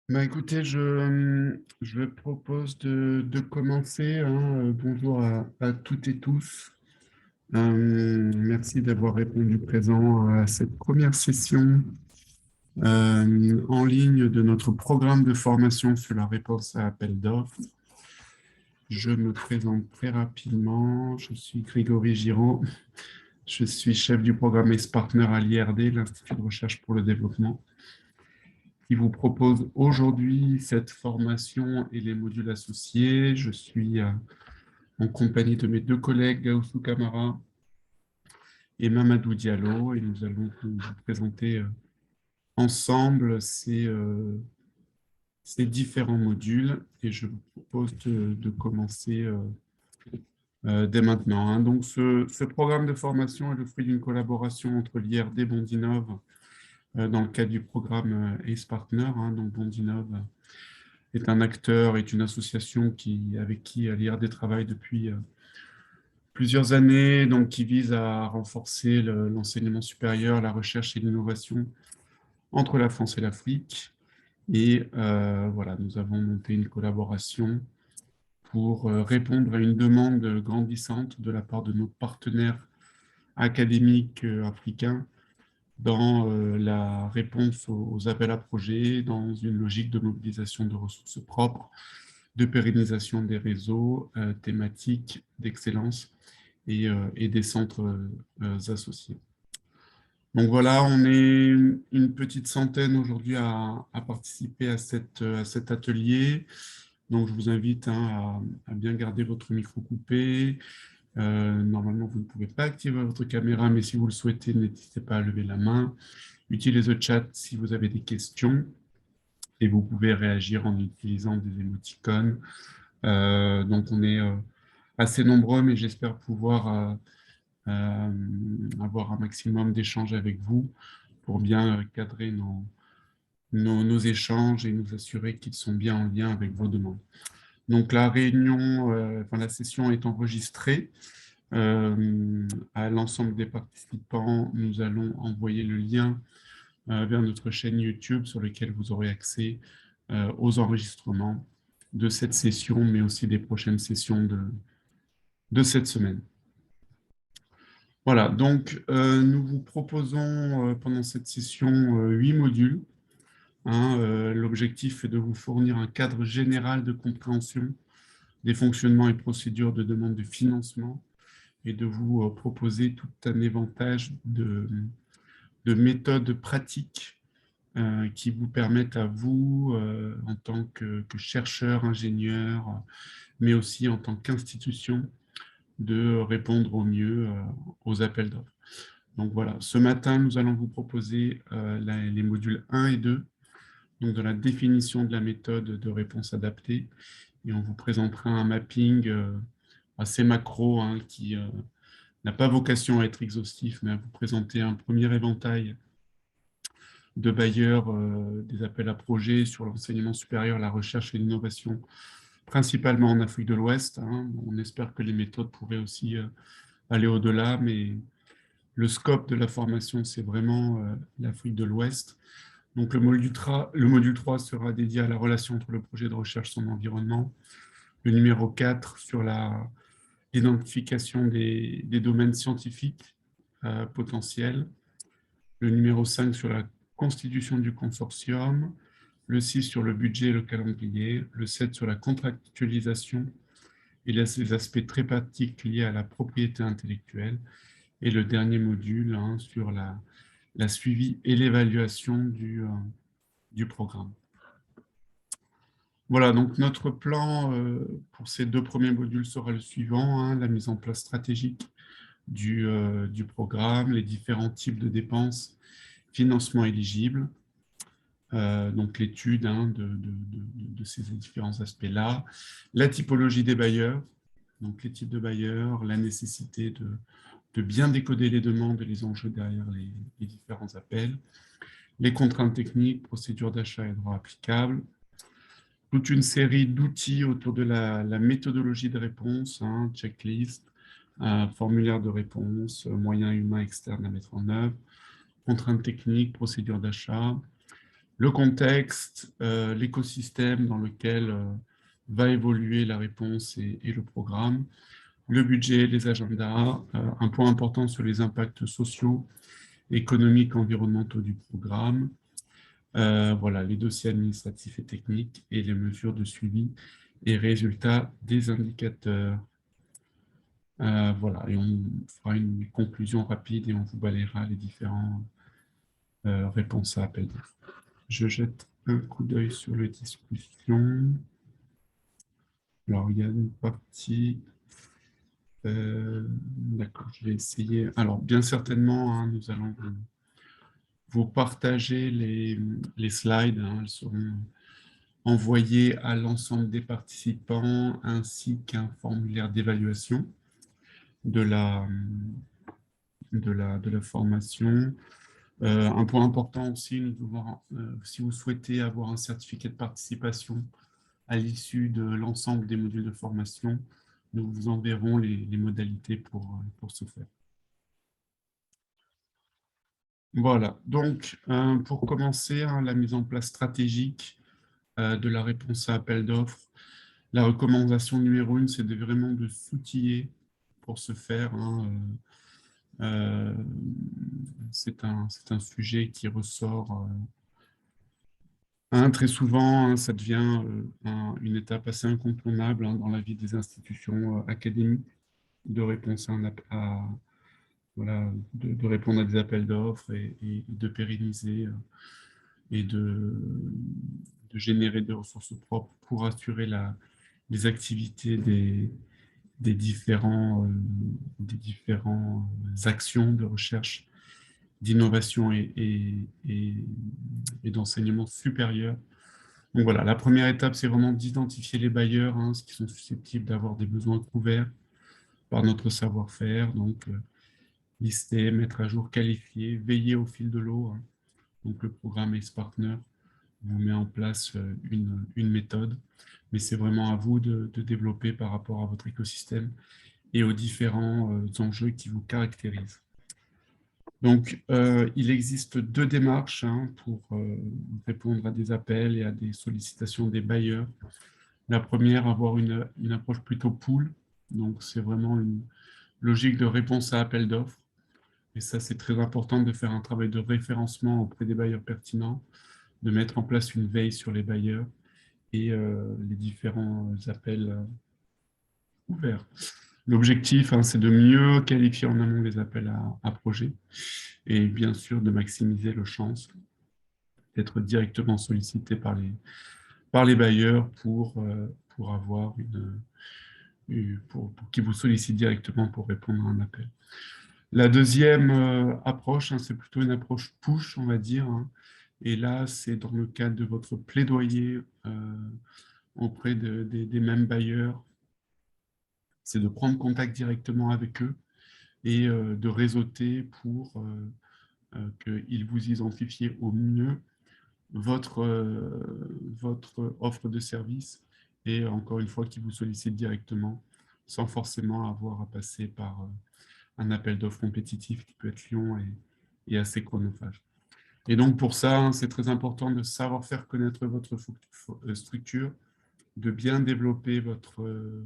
Écoutez, je propose de commencer, hein. Bonjour à toutes et tous. Merci d'avoir répondu présent à cette première session en ligne de notre programme de formation sur la réponse à appel d'offres. Je me présente très rapidement. Je suis Grégory Giraud. Je suis chef du programme ACE Partner à l'IRD, l'Institut de recherche pour le développement, qui vous propose aujourd'hui cette formation et les modules associés. Je suis en compagnie de mes deux collègues, Gaussou Camara et Mamadou Diallo, et nous allons vous présenter ensemble ces différents modules, et je vous propose de commencer dès maintenant, hein. Donc, ce programme de formation est le fruit d'une collaboration entre l'IRD Bondinov dans le cadre du programme ACE Partner, hein, donc Bondinov est un acteur, est une association avec qui l'IRD travaille depuis plusieurs années, donc qui vise à renforcer l'enseignement supérieur, la recherche et l'innovation entre la France et l'Afrique. Et voilà, nous avons monté une collaboration pour répondre à une demande grandissante de la part de nos partenaires académiques africains dans la réponse aux appels à projets, dans une logique de mobilisation de ressources propres, de pérennisation des réseaux thématiques d'excellence et des centres associés. Donc voilà, on est une petite centaine aujourd'hui à participer à cet atelier. Donc je vous invite, hein, à bien garder votre micro coupé. Normalement, vous ne pouvez pas activer votre caméra, mais si vous le souhaitez, n'hésitez pas à lever la main. Utilisez le chat si vous avez des questions et vous pouvez réagir en utilisant des émoticônes. Donc on est assez nombreux, mais j'espère pouvoir avoir un maximum d'échanges avec vous pour bien cadrer nos échanges et nous assurer qu'ils sont bien en lien avec vos demandes. Donc la réunion, enfin la session est enregistrée. À l'ensemble des participants, nous allons envoyer le lien vers notre chaîne YouTube sur lequel vous aurez accès aux enregistrements de cette session, mais aussi des prochaines sessions de cette semaine. Voilà, donc nous vous proposons pendant cette session 8 modules, hein. L'objectif est de vous fournir un cadre général de compréhension des fonctionnements et procédures de demande de financement et de vous proposer tout un éventail de méthodes pratiques qui vous permettent à vous, en tant que chercheur, ingénieur, mais aussi en tant qu'institution, de répondre au mieux aux appels d'offres. Donc voilà, ce matin, nous allons vous proposer les modules 1 et 2, donc de la définition de la méthode de réponse adaptée, et on vous présentera un mapping assez macro, hein, qui n'a pas vocation à être exhaustif, mais à vous présenter un premier éventail de bailleurs des appels à projets sur l'enseignement supérieur, la recherche et l'innovation, principalement en Afrique de l'Ouest, hein. On espère que les méthodes pourraient aussi aller au-delà, mais le scope de la formation, c'est vraiment l'Afrique de l'Ouest. Donc le module 3 sera dédié à la relation entre le projet de recherche et son environnement. Le numéro 4 sur l'identification des domaines scientifiques potentiels. Le numéro 5 sur la constitution du consortium. Le 6 sur le budget et le calendrier. Le 7 sur la contractualisation et les aspects très pratiques liés à la propriété intellectuelle. Et le dernier module, hein, sur la suivi et l'évaluation du programme. Voilà, donc notre plan pour ces deux premiers modules sera le suivant, hein, la mise en place stratégique du programme, les différents types de dépenses, financement éligible, donc l'étude, hein, de ces différents aspects-là, la typologie des bailleurs, donc les types de bailleurs, la nécessité de bien décoder les demandes et les enjeux derrière les différents appels, les contraintes techniques, procédures d'achat et droits applicables, toute une série d'outils autour de la méthodologie de réponse, hein, checklist, formulaire de réponse, moyens humains externes à mettre en œuvre, contraintes techniques, procédures d'achat, le contexte, l'écosystème dans lequel va évoluer la réponse et le programme, le budget, les agendas, un point important sur les impacts sociaux, économiques, environnementaux du programme, voilà, les dossiers administratifs et techniques et les mesures de suivi et résultats des indicateurs. Voilà, et on fera une conclusion rapide et on vous balayera les différentes réponses à appel d'offres. Je jette un coup d'œil sur les discussions. Alors, il y a une partie... D'accord, je vais essayer. Alors, bien certainement, hein, nous allons vous partager les slides. Hein, elles seront envoyées à l'ensemble des participants ainsi qu'un formulaire d'évaluation de la formation. Un point important aussi, si vous souhaitez avoir un certificat de participation à l'issue de l'ensemble des modules de formation, nous vous enverrons les modalités pour ce faire. Voilà, donc pour commencer, hein, la mise en place stratégique de la réponse à appel d'offres, la recommandation numéro 1, c'est vraiment de s'outiller pour ce faire. Hein, c'est un sujet qui ressort très souvent, hein, ça devient une étape assez incontournable hein, dans la vie des institutions académiques de réponse voilà, de répondre à des appels d'offres et de pérenniser et de générer des ressources propres pour assurer les activités des différents actions de recherche, d'innovation et d'enseignement supérieur. Donc voilà, la première étape, c'est vraiment d'identifier les bailleurs, hein, qui sont susceptibles d'avoir des besoins couverts par notre savoir-faire. Donc, lister, mettre à jour, qualifier, veiller au fil de l'eau. Hein. Donc, le programme ACE Partner vous met en place une méthode, mais c'est vraiment à vous de développer par rapport à votre écosystème et aux différents enjeux qui vous caractérisent. Donc, il existe 2 démarches hein, pour répondre à des appels et à des sollicitations des bailleurs. La première, avoir une approche plutôt pool. Donc, c'est vraiment une logique de réponse à appel d'offres. Et ça, c'est très important de faire un travail de référencement auprès des bailleurs pertinents, de mettre en place une veille sur les bailleurs et les différents appels ouverts. L'objectif, hein, c'est de mieux qualifier en amont les appels à projets et bien sûr de maximiser le chance d'être directement sollicité par les bailleurs pour avoir pour qu'ils vous sollicitent directement pour répondre à un appel. La deuxième approche, hein, c'est plutôt une approche push, on va dire. Hein, et là, c'est dans le cadre de votre plaidoyer auprès des mêmes bailleurs, c'est de prendre contact directement avec eux et de réseauter pour qu'ils vous identifient au mieux votre offre de service et encore une fois qu'ils vous sollicitent directement sans forcément avoir à passer par un appel d'offres compétitif qui peut être long et assez chronophage. Et donc pour ça, hein, c'est très important de savoir faire connaître votre structure, de bien développer votre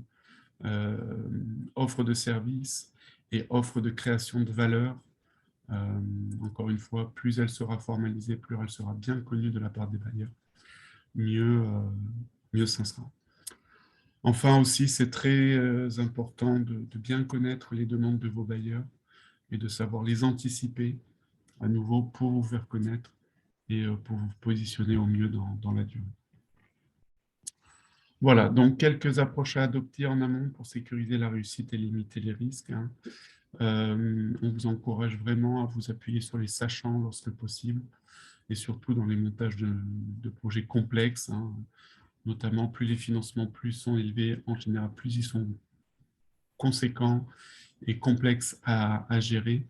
offre de service et offre de création de valeur. Encore une fois, plus elle sera formalisée, plus elle sera bien connue de la part des bailleurs, mieux ça sera. Enfin aussi, c'est très important de bien connaître les demandes de vos bailleurs et de savoir les anticiper à nouveau pour vous faire connaître et pour vous positionner au mieux dans la durée. Voilà, donc quelques approches à adopter en amont pour sécuriser la réussite et limiter les risques. Hein. On vous encourage vraiment à vous appuyer sur les sachants lorsque possible et surtout dans les montages de projets complexes, hein. Notamment plus les financements plus sont élevés, en général plus ils sont conséquents et complexes à gérer.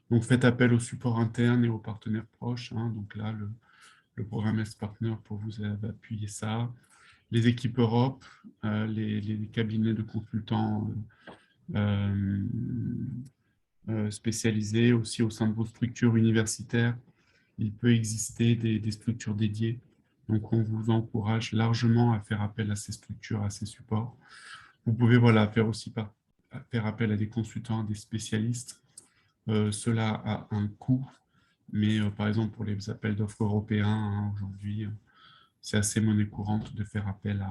Donc faites appel au support interne et aux partenaires proches. Hein. Donc là, le programme S-Partner pour vous appuyer ça. Les équipes Europe, les cabinets de consultants spécialisés aussi au sein de vos structures universitaires il peut exister des structures dédiées. Donc, on vous encourage largement à faire appel à ces structures, à ces supports. Vous pouvez voilà, faire appel à des consultants, à des spécialistes. Cela a un coût, mais par exemple, pour les appels d'offres européens, hein, aujourd'hui, c'est assez monnaie courante de faire appel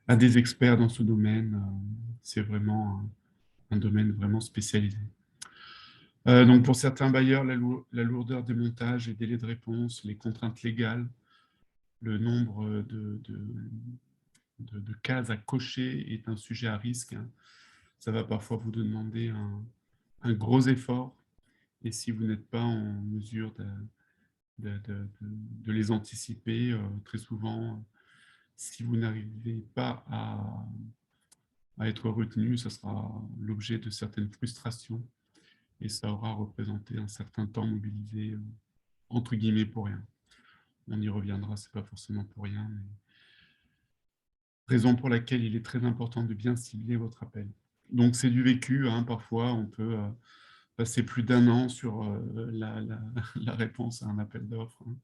à des experts dans ce domaine. C'est vraiment un domaine vraiment spécialisé. Donc, pour certains bailleurs, la lourdeur des montages et délais de réponse, les contraintes légales, le nombre de cases à cocher est un sujet à risque, hein. Ça va parfois vous demander un gros effort. Et si vous n'êtes pas en mesure de les anticiper, très souvent, si vous n'arrivez pas à être retenu, ça sera l'objet de certaines frustrations et ça aura représenté un certain temps mobilisé, entre guillemets, pour rien. On y reviendra, c'est pas forcément pour rien, mais raison pour laquelle il est très important de bien cibler votre appel. Donc, c'est du vécu, hein, parfois, on peut passer plus d'un an sur la réponse à un appel d'offres, hein.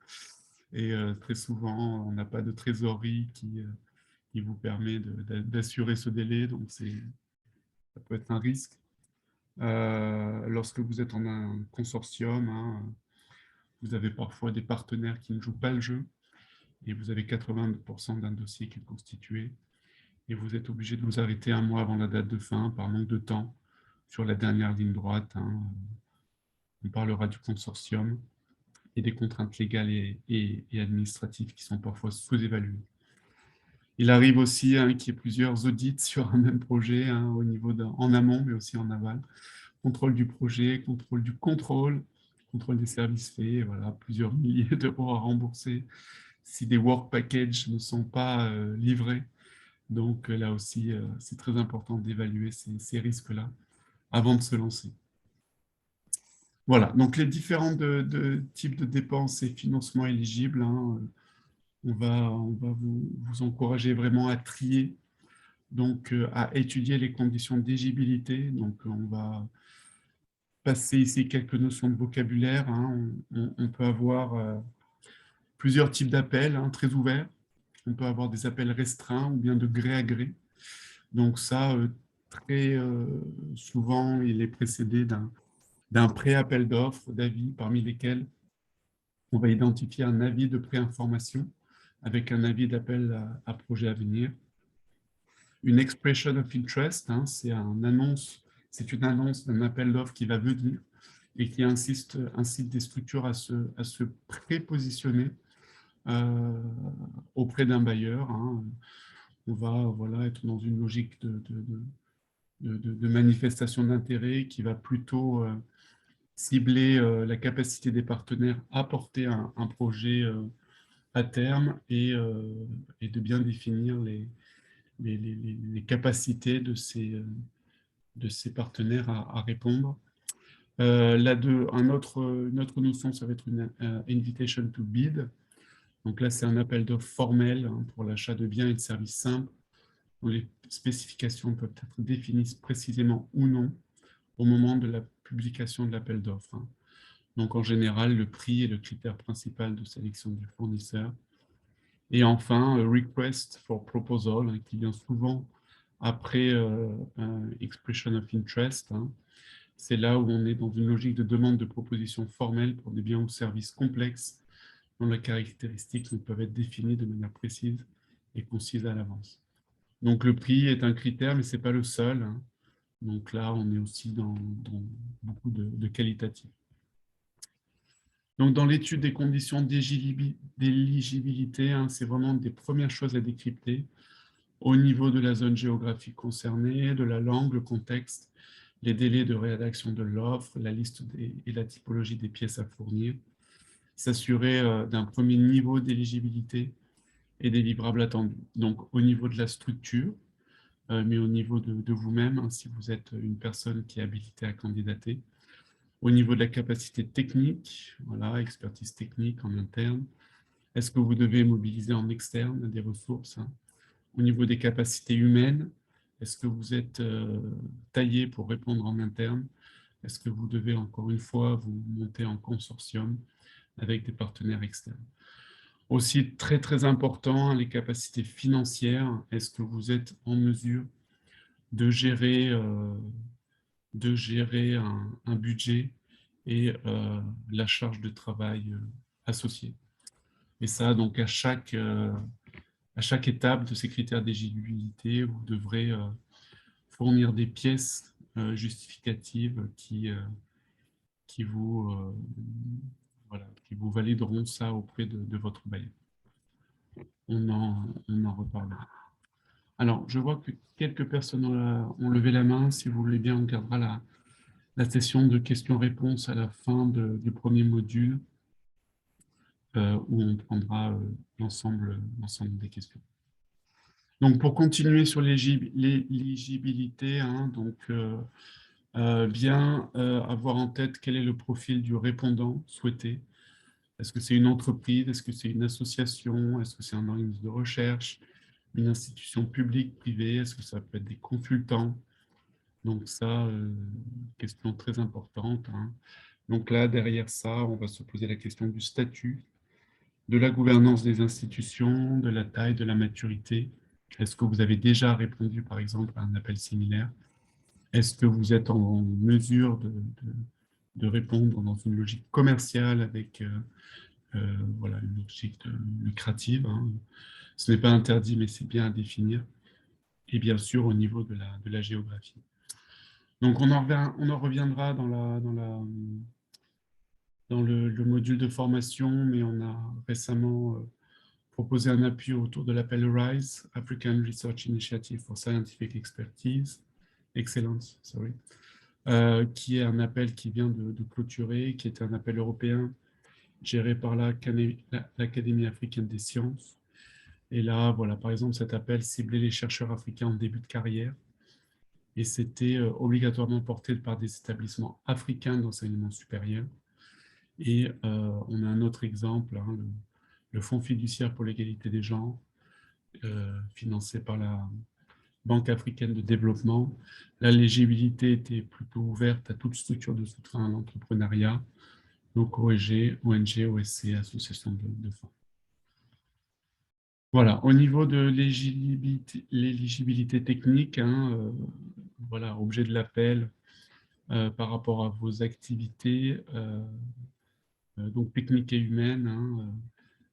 Et très souvent, on n'a pas de trésorerie qui vous permet d'assurer ce délai, donc ça peut être un risque. Lorsque vous êtes en un consortium, hein, vous avez parfois des partenaires qui ne jouent pas le jeu, et vous avez 80% d'un dossier qui est constitué, et vous êtes obligé de vous arrêter un mois avant la date de fin par manque de temps sur la dernière ligne droite, hein. On parlera du consortium et des contraintes légales et administratives qui sont parfois sous-évaluées. Il arrive aussi, hein, qu'il y ait plusieurs audits sur un même projet, hein, au niveau en amont, mais aussi en aval. Contrôle du projet, contrôle du contrôle, contrôle des services faits, voilà, plusieurs milliers d'euros à rembourser si des work packages ne sont pas livrés. Donc là aussi, c'est très important d'évaluer ces risques-là avant de se lancer. Voilà, donc les différents types de dépenses et financements éligibles, hein, on va vous encourager vraiment à trier, donc à étudier les conditions d'éligibilité. Donc on va passer ici quelques notions de vocabulaire, hein. On peut avoir plusieurs types d'appels, hein, très ouverts. On peut avoir des appels restreints ou bien de gré à gré. Donc ça, très souvent, il est précédé d'un pré-appel d'offres, d'avis, parmi lesquels on va identifier un avis de pré-information avec un avis d'appel à projet à venir. Une expression of interest, hein, c'est une annonce d'un appel d'offres qui va venir et qui incite des structures à se prépositionner auprès d'un bailleur, hein. On va voilà, être dans une logique de manifestation d'intérêt qui va plutôt cibler la capacité des partenaires à porter un projet à terme et de bien définir les capacités de ces partenaires à répondre. Une autre notion, ça va être une invitation to bid. Donc là, c'est un appel d'offres formel, hein, pour l'achat de biens et de services simples, dont les spécifications peuvent être définies précisément ou non au moment de la publication de l'appel d'offres, hein. Donc en général, le prix est le critère principal de sélection du fournisseur. Et enfin, request for proposal, hein, qui vient souvent après expression of interest, hein. C'est là où on est dans une logique de demande de proposition formelle pour des biens ou services complexes dont les caractéristiques ne peuvent être définies de manière précise et concise à l'avance. Donc le prix est un critère, mais ce n'est pas le seul, hein. Donc là, on est aussi dans beaucoup de qualitatif. Donc dans l'étude des conditions d'éligibilité, hein, c'est vraiment des premières choses à décrypter au niveau de la zone géographique concernée, de la langue, le contexte, les délais de rédaction de l'offre, la liste et la typologie des pièces à fournir, s'assurer d'un premier niveau d'éligibilité et des livrables attendus. Donc au niveau de la structure, mais au niveau de vous-même, hein, si vous êtes une personne qui est habilitée à candidater, au niveau de la capacité technique, voilà, expertise technique en interne, est-ce que vous devez mobiliser en externe des ressources, hein? Au niveau des capacités humaines, est-ce que vous êtes taillé pour répondre en interne? Est-ce que vous devez, encore une fois, vous monter en consortium? avec des partenaires externes. Aussi, très, très important, les capacités financières. Est-ce que vous êtes en mesure de gérer un budget et la charge de travail associée? Et ça, donc, à chaque étape de ces critères d'éligibilité, vous devrez fournir des pièces justificatives qui vous, voilà, qui vous valideront ça auprès de votre bailleur. On en reparlera. Alors, je vois que quelques personnes ont levé la main. Si vous voulez bien, on gardera la session de questions-réponses à la fin du premier module, où on prendra l'ensemble des questions. Donc, pour continuer sur l'éligibilité, hein, donc, bien avoir en tête quel est le profil du répondant souhaité. Est-ce que c'est une entreprise? Est-ce que c'est une association? Est-ce que c'est un organisme de recherche? Une institution publique, privée? Est-ce que ça peut être des consultants? Donc ça, question très importante, hein. Donc là, derrière ça, on va se poser la question du statut, de la gouvernance des institutions, de la taille, de la maturité. Est-ce que vous avez déjà répondu, par exemple, à un appel similaire? Est-ce que vous êtes en mesure de répondre dans une logique commerciale avec voilà, une logique lucrative, hein? Ce n'est pas interdit, mais c'est bien à définir. Et bien sûr, au niveau de la géographie. Donc, on en reviendra dans le module de formation, mais on a récemment proposé un appui autour de l'appel RISE, African Research Initiative for Scientific Expertise, Excellence, sorry, qui est un appel qui vient de clôturer, qui est un appel européen géré par l'Académie africaine des sciences. Et là, voilà, par exemple, cet appel ciblait les chercheurs africains en début de carrière, et c'était obligatoirement porté par des établissements africains d'enseignement supérieur. Et on a un autre exemple, hein, le Fonds fiduciaire pour l'égalité des genres, financé par la Banque africaine de développement. La l'éligibilité était plutôt ouverte à toute structure de soutien à l'entrepreneuriat, donc ONG, OSC, association de fonds. Voilà, au niveau de l'éligibilité technique, hein, voilà, objet de l'appel par rapport à vos activités, donc techniques et humaines, hein,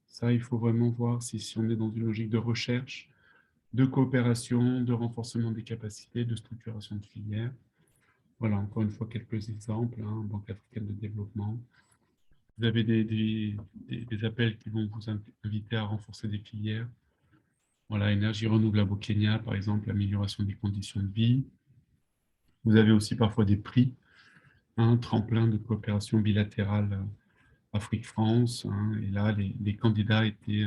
ça, il faut vraiment voir si on est dans une logique de recherche, de coopération, de renforcement des capacités, de structuration de filières. Voilà, encore une fois, quelques exemples, hein, Banque africaine de développement. Vous avez des appels qui vont vous inviter à renforcer des filières. Voilà, énergie renouvelable au Kenya, par exemple, l'amélioration des conditions de vie. Vous avez aussi parfois des prix, un tremplin de coopération bilatérale Afrique-France, hein, et là, les candidats étaient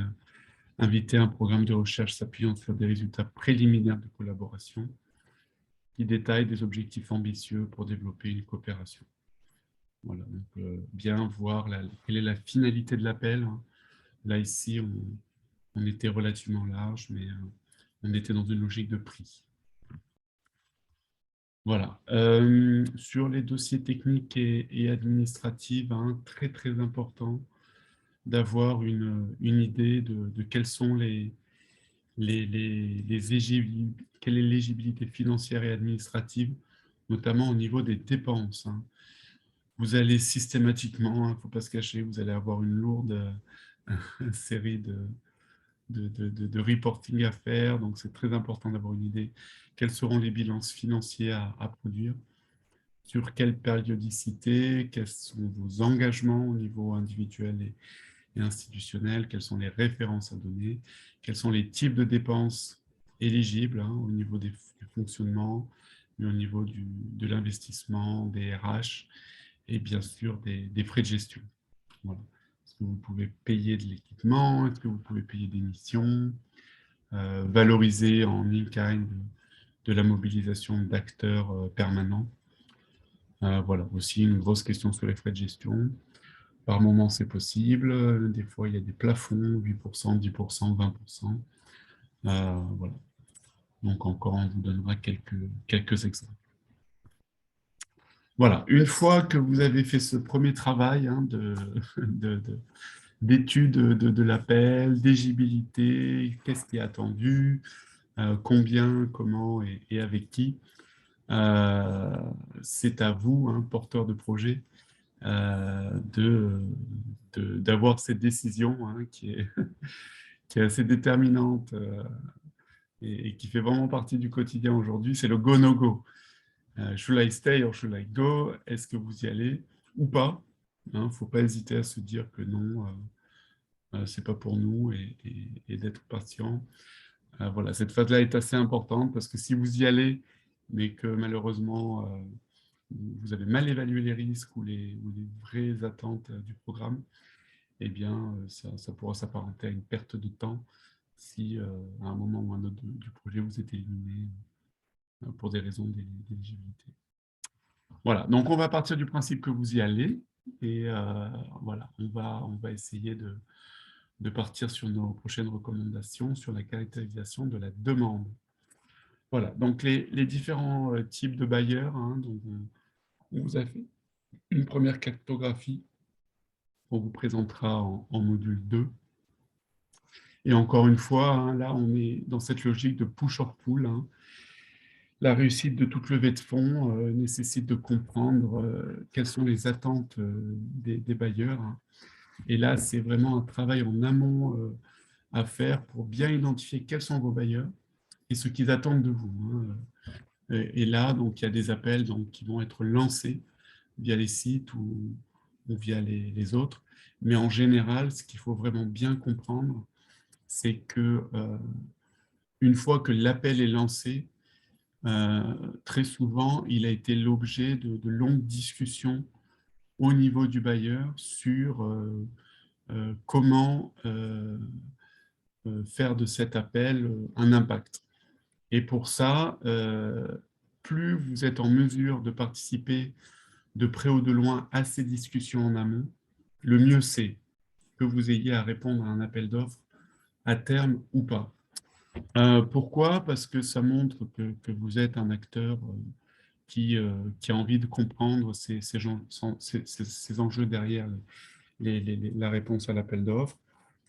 invités à un programme de recherche s'appuyant sur des résultats préliminaires de collaboration qui détaillent des objectifs ambitieux pour développer une coopération. Voilà, donc bien voir quelle est la finalité de l'appel. Là, ici, on était relativement large, mais on était dans une logique de prix. Voilà. Sur les dossiers techniques et administratifs, hein, très, très important d'avoir une idée de quelles sont quelle est l'éligibilité financière et administrative, notamment au niveau des dépenses, hein. Vous allez systématiquement, il ne faut pas se cacher, vous allez avoir une lourde série de reporting à faire, donc c'est très important d'avoir une idée quels seront les bilans financiers à produire, sur quelle périodicité, quels sont vos engagements au niveau individuel et institutionnel, quelles sont les références à donner, quels sont les types de dépenses éligibles, hein, au niveau du fonctionnement, mais au niveau de l'investissement, des RH, et bien sûr des frais de gestion. Voilà. Est-ce que vous pouvez payer de l'équipement? Est-ce que vous pouvez payer des missions? Valoriser en in-kind de la mobilisation d'acteurs permanents. Voilà, aussi une grosse question sur les frais de gestion. Par moment, c'est possible. Des fois, il y a des plafonds, 8%, 10%, 20%. Voilà. Donc encore, on vous donnera quelques exemples. Voilà, une fois que vous avez fait ce premier travail d'étude de l'appel, d'éligibilité, qu'est-ce qui est attendu, combien, comment et avec qui, euh, c'est à vous, hein, porteur de projet, d'avoir cette décision, hein, qui est assez déterminante et qui fait vraiment partie du quotidien aujourd'hui, c'est le go-no-go. Should I stay or should I go? Est-ce que vous y allez ou pas? Il ne faut pas hésiter à se dire que non, c'est pas pour nous et d'être patient. Voilà, cette phase-là est assez importante parce que si vous y allez, mais que malheureusement vous avez mal évalué les risques ou les vraies attentes du programme, eh bien ça pourra s'apparenter à une perte de temps si à un moment ou un autre du projet vous êtes éliminé pour des raisons d'éligibilité. Voilà, donc on va partir du principe que vous y allez et voilà, on va essayer de partir sur nos prochaines recommandations sur la caractérisation de la demande. Voilà, donc les différents types de bailleurs, hein, donc on vous a fait une première cartographie qu'on vous présentera en module 2. Et encore une fois, hein, là, on est dans cette logique de push or pull. Hein. La réussite de toute levée de fonds nécessite de comprendre quelles sont les attentes des bailleurs. Hein. Et là, c'est vraiment un travail en amont à faire pour bien identifier quels sont vos bailleurs et ce qu'ils attendent de vous. Hein. Et là, donc, il y a des appels donc, qui vont être lancés via les sites ou via les autres. Mais en général, ce qu'il faut vraiment bien comprendre, c'est que une fois que l'appel est lancé, très souvent, il a été l'objet de longues discussions au niveau du bailleur sur comment faire de cet appel un impact. Et pour ça, plus vous êtes en mesure de participer de près ou de loin à ces discussions en amont, le mieux c'est que vous ayez à répondre à un appel d'offres à terme ou pas. Pourquoi? Parce que ça montre que vous êtes un acteur qui a envie de comprendre ces enjeux derrière la réponse à l'appel d'offres,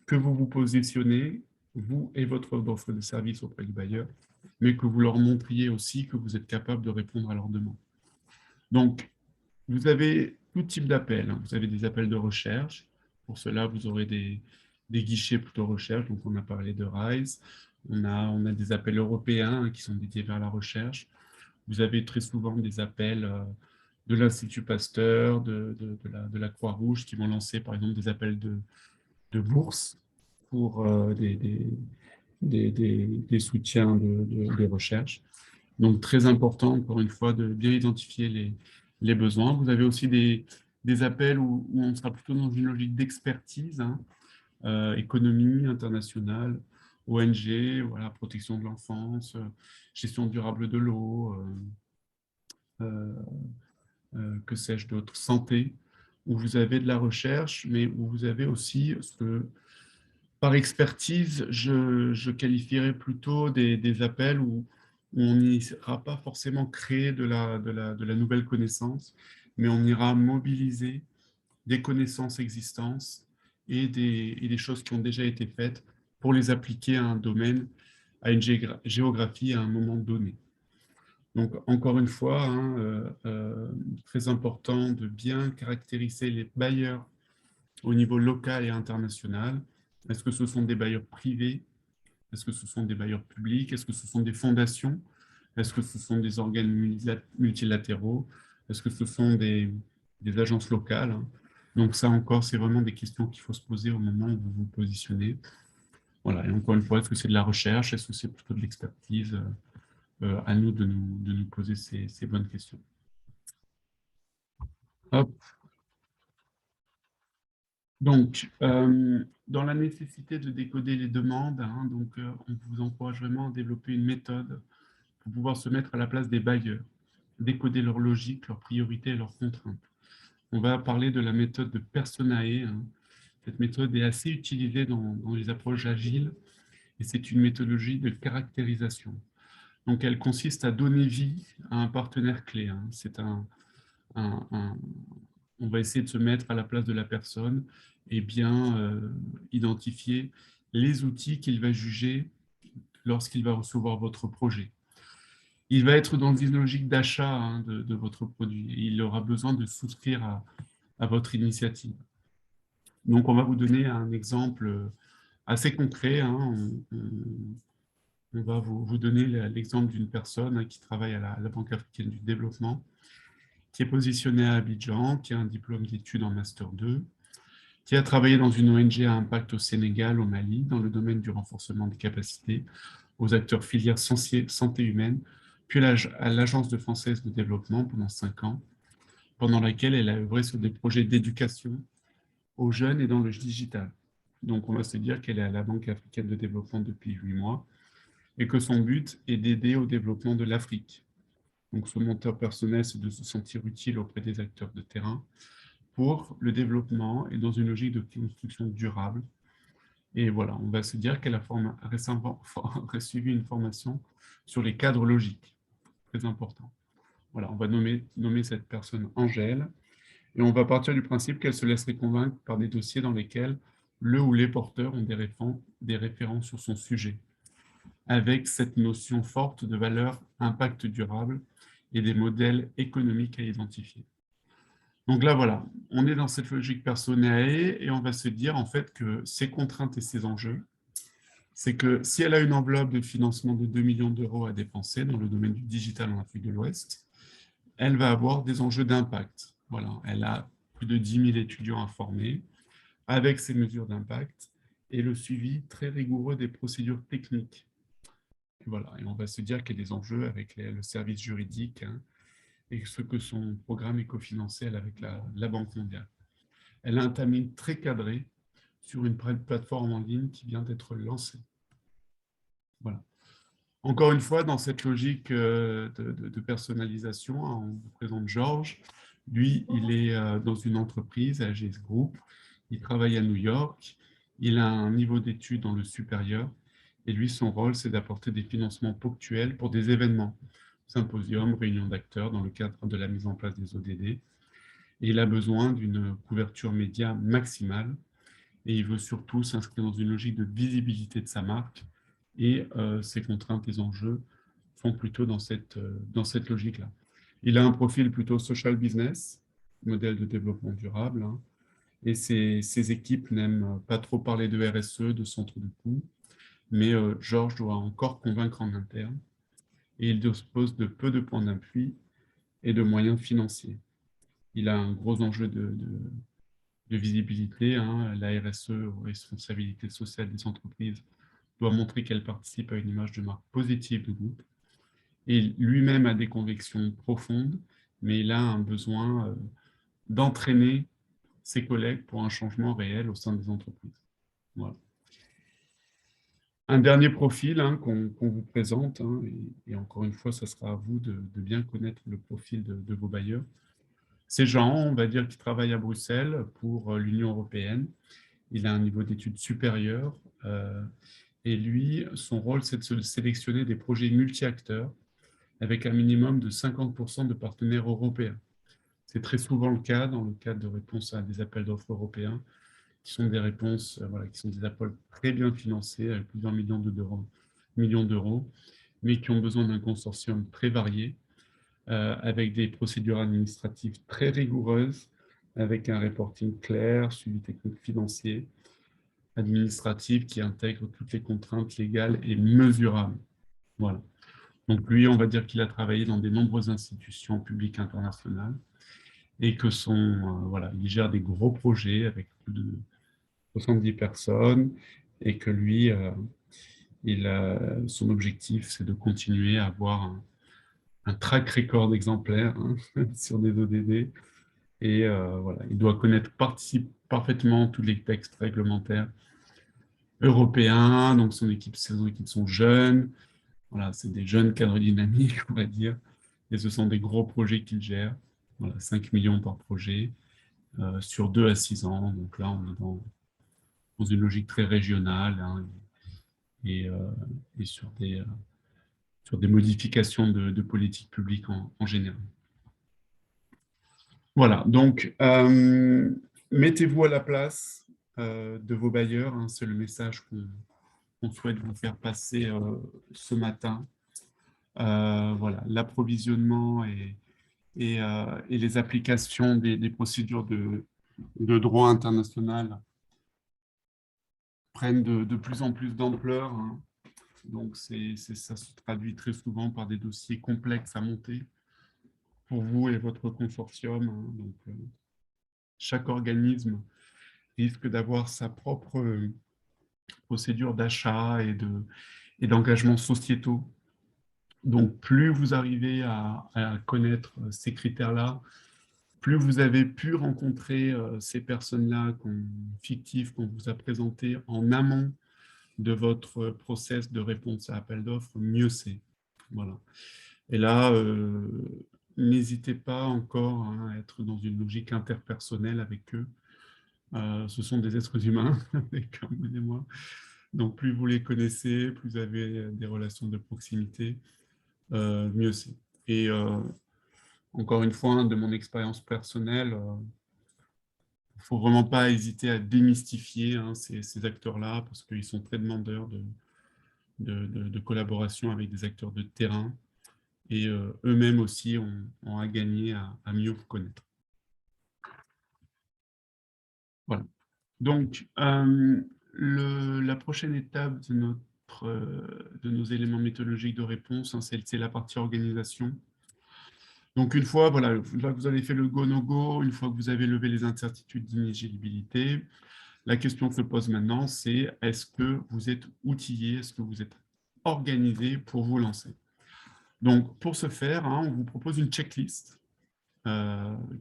que vous vous positionnez, vous et votre offre de service auprès du bailleur, mais que vous leur montriez aussi que vous êtes capable de répondre à leurs demandes. Donc, vous avez tout type d'appels. Hein. Vous avez des appels de recherche. Pour cela, vous aurez des guichets plutôt recherche. Donc, on a parlé de RISE. On a des appels européens qui sont dédiés vers la recherche. Vous avez très souvent des appels de l'Institut Pasteur, de la Croix-Rouge, qui vont lancer, par exemple, des appels de bourse pour des soutiens de recherche. Donc, très important, encore une fois, de bien identifier les besoins. Vous avez aussi des appels où on sera plutôt dans une logique d'expertise, hein, économie internationale, ONG, voilà, protection de l'enfance, gestion durable de l'eau, que sais-je d'autre, santé, où vous avez de la recherche, mais où vous avez aussi ce que, par expertise, je qualifierais plutôt des appels où on n'ira pas forcément créer de la nouvelle connaissance, mais on ira mobiliser des connaissances existantes et des choses qui ont déjà été faites pour les appliquer à un domaine, à une géographie à un moment donné. Donc, encore une fois, hein, très important de bien caractériser les bailleurs au niveau local et international. Est-ce que ce sont des bailleurs privés? Est-ce que ce sont des bailleurs publics? Est-ce que ce sont des fondations? Est-ce que ce sont des organes multilatéraux? Est-ce que ce sont des agences locales? Donc ça encore, c'est vraiment des questions qu'il faut se poser au moment où vous vous positionnez. Voilà. Et encore une fois, est-ce que c'est de la recherche? Est-ce que c'est plutôt de l'expertise? À nous de nous poser ces bonnes questions. Hop. Donc, dans la nécessité de décoder les demandes, hein, donc, on vous encourage vraiment à développer une méthode pour pouvoir se mettre à la place des bailleurs, décoder leur logique, leurs priorités et leurs contraintes. On va parler de la méthode de Personae. Hein. Cette méthode est assez utilisée dans les approches agiles et c'est une méthodologie de caractérisation. Donc, elle consiste à donner vie à un partenaire clé. Hein. C'est on va essayer de se mettre à la place de la personne et bien identifier les outils qu'il va juger lorsqu'il va recevoir votre projet. Il va être dans une logique d'achat de votre produit. Il aura besoin de souscrire à votre initiative. Donc, on va vous donner un exemple assez concret. On va vous donner l'exemple d'une personne qui travaille à la Banque africaine du développement, qui est positionnée à Abidjan, qui a un diplôme d'études en Master 2, qui a travaillé dans une ONG à impact au Sénégal, au Mali, dans le domaine du renforcement des capacités aux acteurs filières santé humaine, puis à l'Agence française de développement pendant 5 ans, pendant laquelle elle a œuvré sur des projets d'éducation aux jeunes et dans le digital. Donc, on va se dire qu'elle est à la Banque africaine de développement depuis 8 mois et que son but est d'aider au développement de l'Afrique. Donc, son moteur personnel, c'est de se sentir utile auprès des acteurs de terrain pour le développement et dans une logique de construction durable. Et voilà, on va se dire qu'elle a récemment suivi une formation sur les cadres logiques. Très important. Voilà, on va nommer cette personne Angèle. Et on va partir du principe qu'elle se laisserait convaincre par des dossiers dans lesquels le ou les porteurs ont des références sur son sujet, avec cette notion forte de valeur impact durable et des modèles économiques à identifier. Donc là, voilà, on est dans cette logique personnelle et on va se dire en fait que ces contraintes et ces enjeux, c'est que si elle a une enveloppe de financement de 2 millions d'euros à dépenser dans le domaine du digital en Afrique de l'Ouest, elle va avoir des enjeux d'impact. Voilà, elle a plus de 10 000 étudiants à former avec ces mesures d'impact et le suivi très rigoureux des procédures techniques. Et voilà, et on va se dire qu'il y a des enjeux avec le service juridique et ce que son programme est cofinancé avec la Banque mondiale. Elle a un timing très cadré sur une plateforme en ligne qui vient d'être lancée. Voilà. Encore une fois, dans cette logique de personnalisation, on vous présente Georges. Lui, il est dans une entreprise, AGS Group. Il travaille à New York. Il a un niveau d'études dans le supérieur. Et lui, son rôle, c'est d'apporter des financements ponctuels pour des événements, symposiums, réunions d'acteurs dans le cadre de la mise en place des ODD. Et il a besoin d'une couverture média maximale. Et il veut surtout s'inscrire dans une logique de visibilité de sa marque. Et ses contraintes et enjeux sont plutôt dans cette logique-là. Il a un profil plutôt social business, modèle de développement durable, et ses équipes n'aiment pas trop parler de RSE, de centre de coût, mais Georges doit encore convaincre en interne, et il dispose de peu de points d'appui et de moyens financiers. Il a un gros enjeu de visibilité, la RSE, responsabilité sociale des entreprises, doit montrer qu'elle participe à une image de marque positive du groupe. Et lui-même a des convictions profondes, mais il a un besoin d'entraîner ses collègues pour un changement réel au sein des entreprises. Voilà. Un dernier profil qu'on vous présente, et encore une fois, ça sera à vous de bien connaître le profil de vos bailleurs. C'est Jean, on va dire, qui travaille à Bruxelles pour l'Union européenne. Il a un niveau d'études supérieur. Et lui, son rôle, c'est de sélectionner des projets multi-acteurs avec un minimum de 50% de partenaires européens. C'est très souvent le cas dans le cadre de réponses à des appels d'offres européens, qui sont des réponses, qui sont des appels très bien financés, avec plusieurs millions d'euros, mais qui ont besoin d'un consortium très varié, avec des procédures administratives très rigoureuses, avec un reporting clair, suivi technique financier, administratif qui intègre toutes les contraintes légales et mesurables. Voilà. Donc lui, on va dire qu'il a travaillé dans de nombreuses institutions publiques internationales et que il gère des gros projets avec plus de 70 personnes et que lui, son objectif, c'est de continuer à avoir un track record exemplaire sur des ODD. Et il doit connaître parfaitement tous les textes réglementaires européens. Donc ses équipes sont jeunes. Voilà, c'est des jeunes cadres dynamiques, on va dire. Et ce sont des gros projets qu'il gère. Voilà, 5 millions par projet sur 2 à 6 ans. Donc là, on est dans une logique très régionale et sur des modifications de politique publique en général. Voilà, donc mettez-vous à la place de vos bailleurs, hein, c'est le message qu'on souhaite vous faire passer ce matin. Voilà, l'approvisionnement et les applications des procédures de droit international prennent de plus en plus d'ampleur, hein. Donc, ça se traduit très souvent par des dossiers complexes à monter pour vous et votre consortium, hein. Donc, chaque organisme risque d'avoir sa propre procédure d'achat et d'engagement sociétaux. Donc, plus vous arrivez à connaître ces critères-là, plus vous avez pu rencontrer ces personnes-là fictives qu'on vous a présentées en amont de votre process de réponse à appel d'offres, mieux c'est. Voilà. Et là, n'hésitez pas encore à être dans une logique interpersonnelle avec eux. Ce sont des êtres humains, comme vous et moi. Donc, plus vous les connaissez, plus vous avez des relations de proximité, mieux c'est. Et encore une fois, de mon expérience personnelle, il ne faut vraiment pas hésiter à démystifier ces acteurs-là parce qu'ils sont très demandeurs de collaboration avec des acteurs de terrain et eux-mêmes aussi ont à gagner à mieux vous connaître. Voilà. Donc, la prochaine étape de nos éléments méthodologiques de réponse, hein, c'est la partie organisation. Donc, une fois que vous avez fait le go-no-go, une fois que vous avez levé les incertitudes d'inéligibilité, la question se pose maintenant, c'est est-ce que vous êtes outillé, est-ce que vous êtes organisé pour vous lancer? Donc, pour ce faire, hein, on vous propose une checklist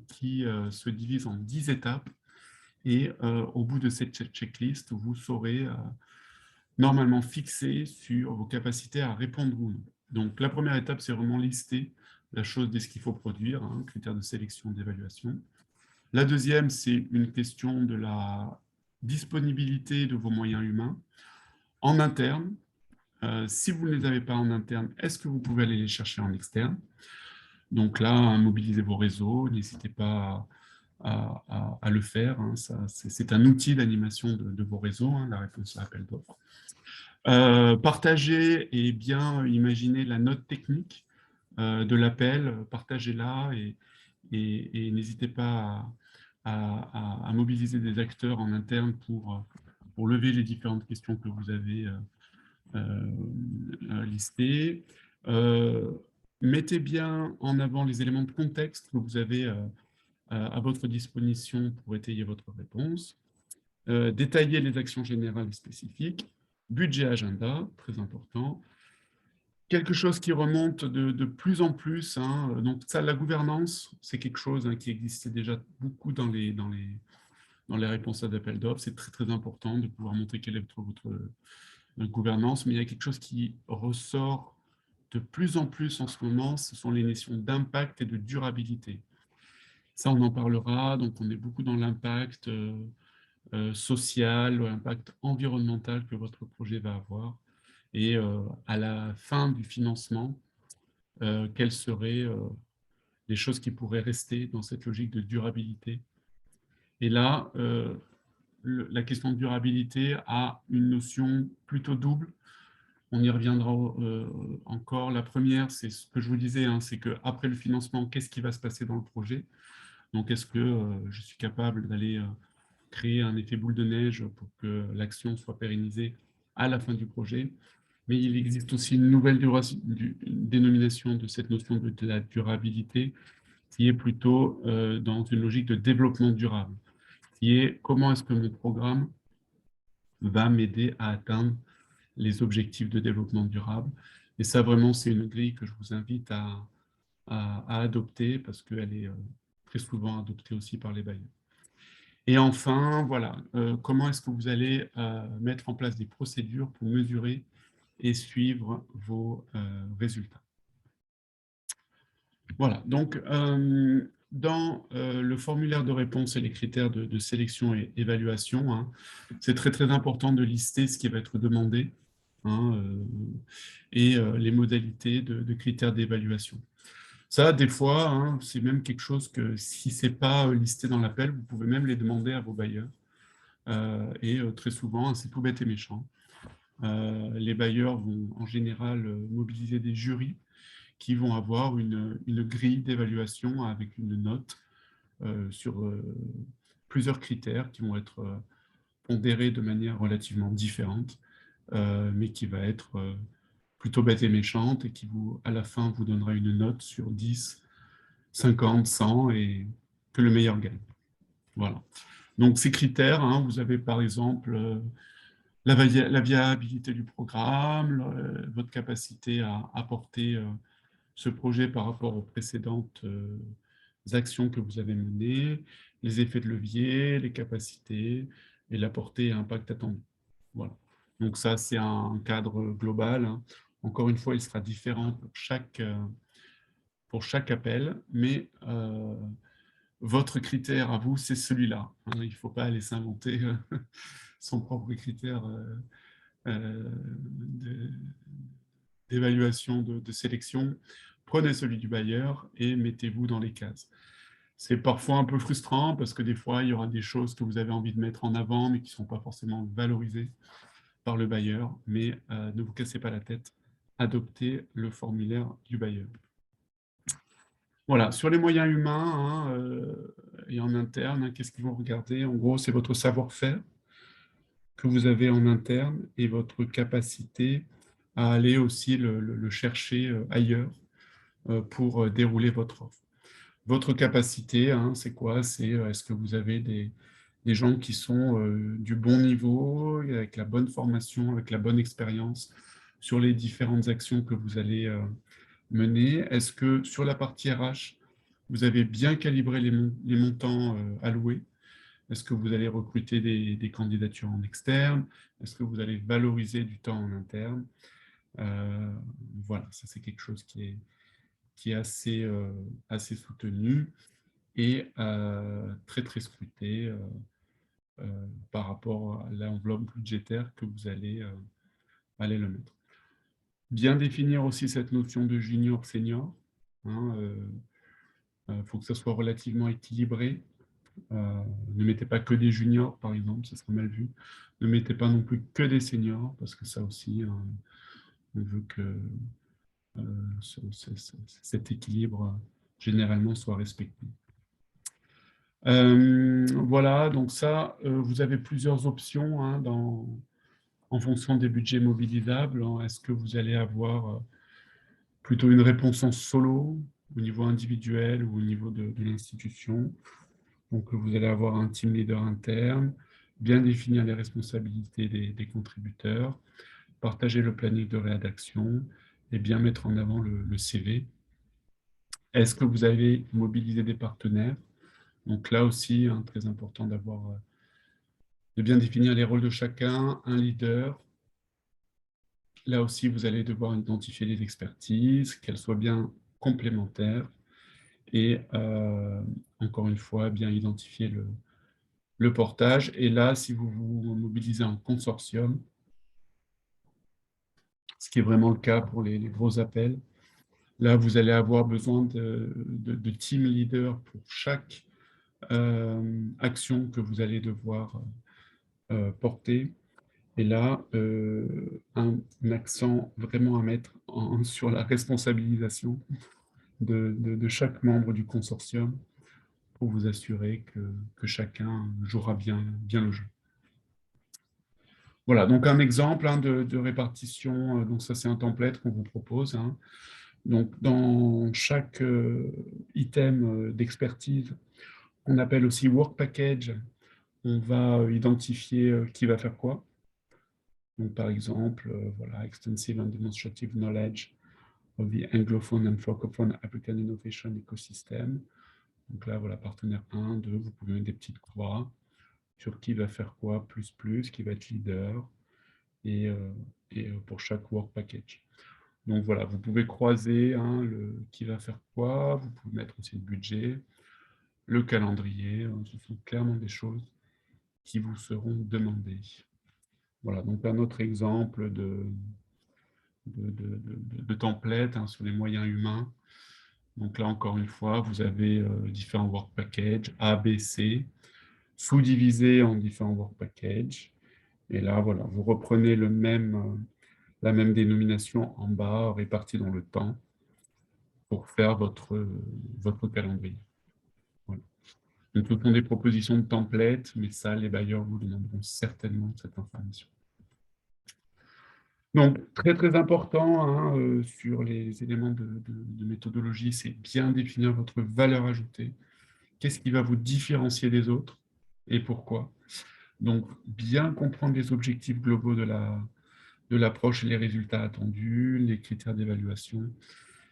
qui se divise en 10 étapes. Et au bout de cette checklist, vous saurez normalement fixer sur vos capacités à répondre ou non. Donc, la première étape, c'est vraiment lister la chose de ce qu'il faut produire, hein, critères de sélection, d'évaluation. La deuxième, c'est une question de la disponibilité de vos moyens humains en interne. Si vous ne les avez pas en interne, est-ce que vous pouvez aller les chercher en externe? Donc là, mobilisez vos réseaux, n'hésitez pas à le faire, hein. C'est un outil d'animation de vos réseaux, hein, la réponse à l'appel d'offres. Partagez et bien imaginez la note technique de l'appel, partagez-la et n'hésitez pas à mobiliser des acteurs en interne pour lever les différentes questions que vous avez listées. Mettez bien en avant les éléments de contexte que vous avez à votre disposition pour étayer votre réponse. Détailler les actions générales et spécifiques. Budget agenda, très important. Quelque chose qui remonte de plus en plus, hein. Donc ça, la gouvernance, c'est quelque chose, hein, qui existait déjà beaucoup dans les réponses à d'appel d'offres. C'est très, très important de pouvoir montrer quelle est votre gouvernance, mais il y a quelque chose qui ressort de plus en plus en ce moment, ce sont les notions d'impact et de durabilité. Ça, on en parlera, donc on est beaucoup dans l'impact social, l'impact environnemental que votre projet va avoir. Et à la fin du financement, quelles seraient les choses qui pourraient rester dans cette logique de durabilité. Et là, la question de durabilité a une notion plutôt double. On y reviendra encore. La première, c'est ce que je vous disais, hein, c'est qu'après le financement, qu'est-ce qui va se passer dans le projet? Donc, est-ce que je suis capable d'aller créer un effet boule de neige pour que l'action soit pérennisée à la fin du projet? Mais il existe aussi une nouvelle dénomination de cette notion de la durabilité qui est plutôt dans une logique de développement durable, qui est comment est-ce que mon programme va m'aider à atteindre les objectifs de développement durable. Et ça, vraiment, c'est une grille que je vous invite à adopter parce qu'elle est très souvent adoptée aussi par les bailleurs. Et enfin, voilà, comment est-ce que vous allez mettre en place des procédures pour mesurer et suivre vos résultats. Voilà, donc dans le formulaire de réponse et les critères de sélection et évaluation, hein, c'est très très important de lister ce qui va être demandé, hein, et les modalités de critères d'évaluation. Ça, des fois, hein, c'est même quelque chose que si ce n'est pas listé dans l'appel, vous pouvez même les demander à vos bailleurs. Et très souvent, c'est tout bête et méchant. Les bailleurs vont en général mobiliser des jurys qui vont avoir une grille d'évaluation avec une note sur plusieurs critères qui vont être pondérés de manière relativement différente, mais qui va être plutôt bête et méchante et qui, à la fin, vous donnera une note sur 10, 50, 100 et que le meilleur gagne. Voilà. Donc, ces critères, hein, vous avez par exemple la viabilité du programme, votre capacité à apporter ce projet par rapport aux précédentes actions que vous avez menées, les effets de levier, les capacités et la portée et impact attendu. Voilà. Donc ça, c'est un cadre global, hein. Encore une fois, il sera différent pour chaque appel, mais votre critère à vous, c'est celui-là, hein. Il ne faut pas aller s'inventer son propre critère d'évaluation, de sélection. Prenez celui du bailleur et mettez-vous dans les cases. C'est parfois un peu frustrant parce que des fois, il y aura des choses que vous avez envie de mettre en avant, mais qui ne sont pas forcément valorisées par le bailleur. Mais ne vous cassez pas la tête, adoptez le formulaire du bailleur. Voilà, sur les moyens humains hein, et en interne, hein, qu'est-ce qu'ils vont regarder? En gros, c'est votre savoir-faire que vous avez en interne et votre capacité à aller aussi le chercher ailleurs pour dérouler votre offre. Votre capacité, hein, c'est quoi? C'est est-ce que vous avez des gens qui sont du bon niveau, avec la bonne formation, avec la bonne expérience sur les différentes actions que vous allez mener? Est-ce que sur la partie RH, vous avez bien calibré les montants alloués? Est-ce que vous allez recruter des candidatures en externe? Est-ce que vous allez valoriser du temps en interne? Voilà, ça c'est quelque chose qui est assez soutenu et très très scruté par rapport à l'enveloppe budgétaire que vous allez le mettre. Bien définir aussi cette notion de junior-senior. Faut que ça soit relativement équilibré. Ne mettez pas que des juniors, par exemple, ça sera mal vu. Ne mettez pas non plus que des seniors, parce que ça aussi, on veut que cet équilibre généralement soit respecté. Voilà, donc ça, vous avez plusieurs options hein, en fonction des budgets mobilisables. Est-ce que vous allez avoir plutôt une réponse en solo, au niveau individuel ou au niveau de l'institution? Donc, vous allez avoir un team leader interne, bien définir les responsabilités des contributeurs, partager le planning de rédaction et bien mettre en avant le CV. Est-ce que vous avez mobilisé des partenaires? Donc là aussi, hein, très important de bien définir les rôles de chacun, un leader. Là aussi, vous allez devoir identifier les expertises, qu'elles soient bien complémentaires et encore une fois, bien identifier le portage. Et là, si vous vous mobilisez en consortium, ce qui est vraiment le cas pour les gros appels, là, vous allez avoir besoin de team leader pour chaque action que vous allez devoir porter. Et là, un accent vraiment à mettre sur la responsabilisation de chaque membre du consortium pour vous assurer que chacun jouera bien le jeu. Voilà, donc un exemple hein, de répartition, donc ça c'est un template qu'on vous propose. Hein. Donc dans chaque item d'expertise, on appelle aussi work package, on va identifier qui va faire quoi. Donc par exemple, voilà, extensive and demonstrative knowledge of the Anglophone and Francophone African Innovation Ecosystem. Donc là, voilà, partenaire 1, 2, vous pouvez mettre des petites croix sur qui va faire quoi, qui va être leader, et pour chaque work package. Donc voilà, vous pouvez croiser hein, qui va faire quoi, vous pouvez mettre aussi le budget, le calendrier, hein, ce sont clairement des choses qui vous seront demandées. Voilà, donc un autre exemple de template hein, sur les moyens humains. Donc là, encore une fois, vous avez différents work packages, A, B, C, sous-divisés en différents work packages. Et là, voilà, vous reprenez la même dénomination en bas, répartie dans le temps, pour faire votre calendrier. Voilà. Donc, ce sont des propositions de templates, mais ça, les bailleurs vous demanderont certainement cette information. Donc, très, très important hein, sur les éléments de méthodologie, c'est bien définir votre valeur ajoutée. Qu'est-ce qui va vous différencier des autres et pourquoi? Donc, bien comprendre les objectifs globaux de l'approche et les résultats attendus, les critères d'évaluation,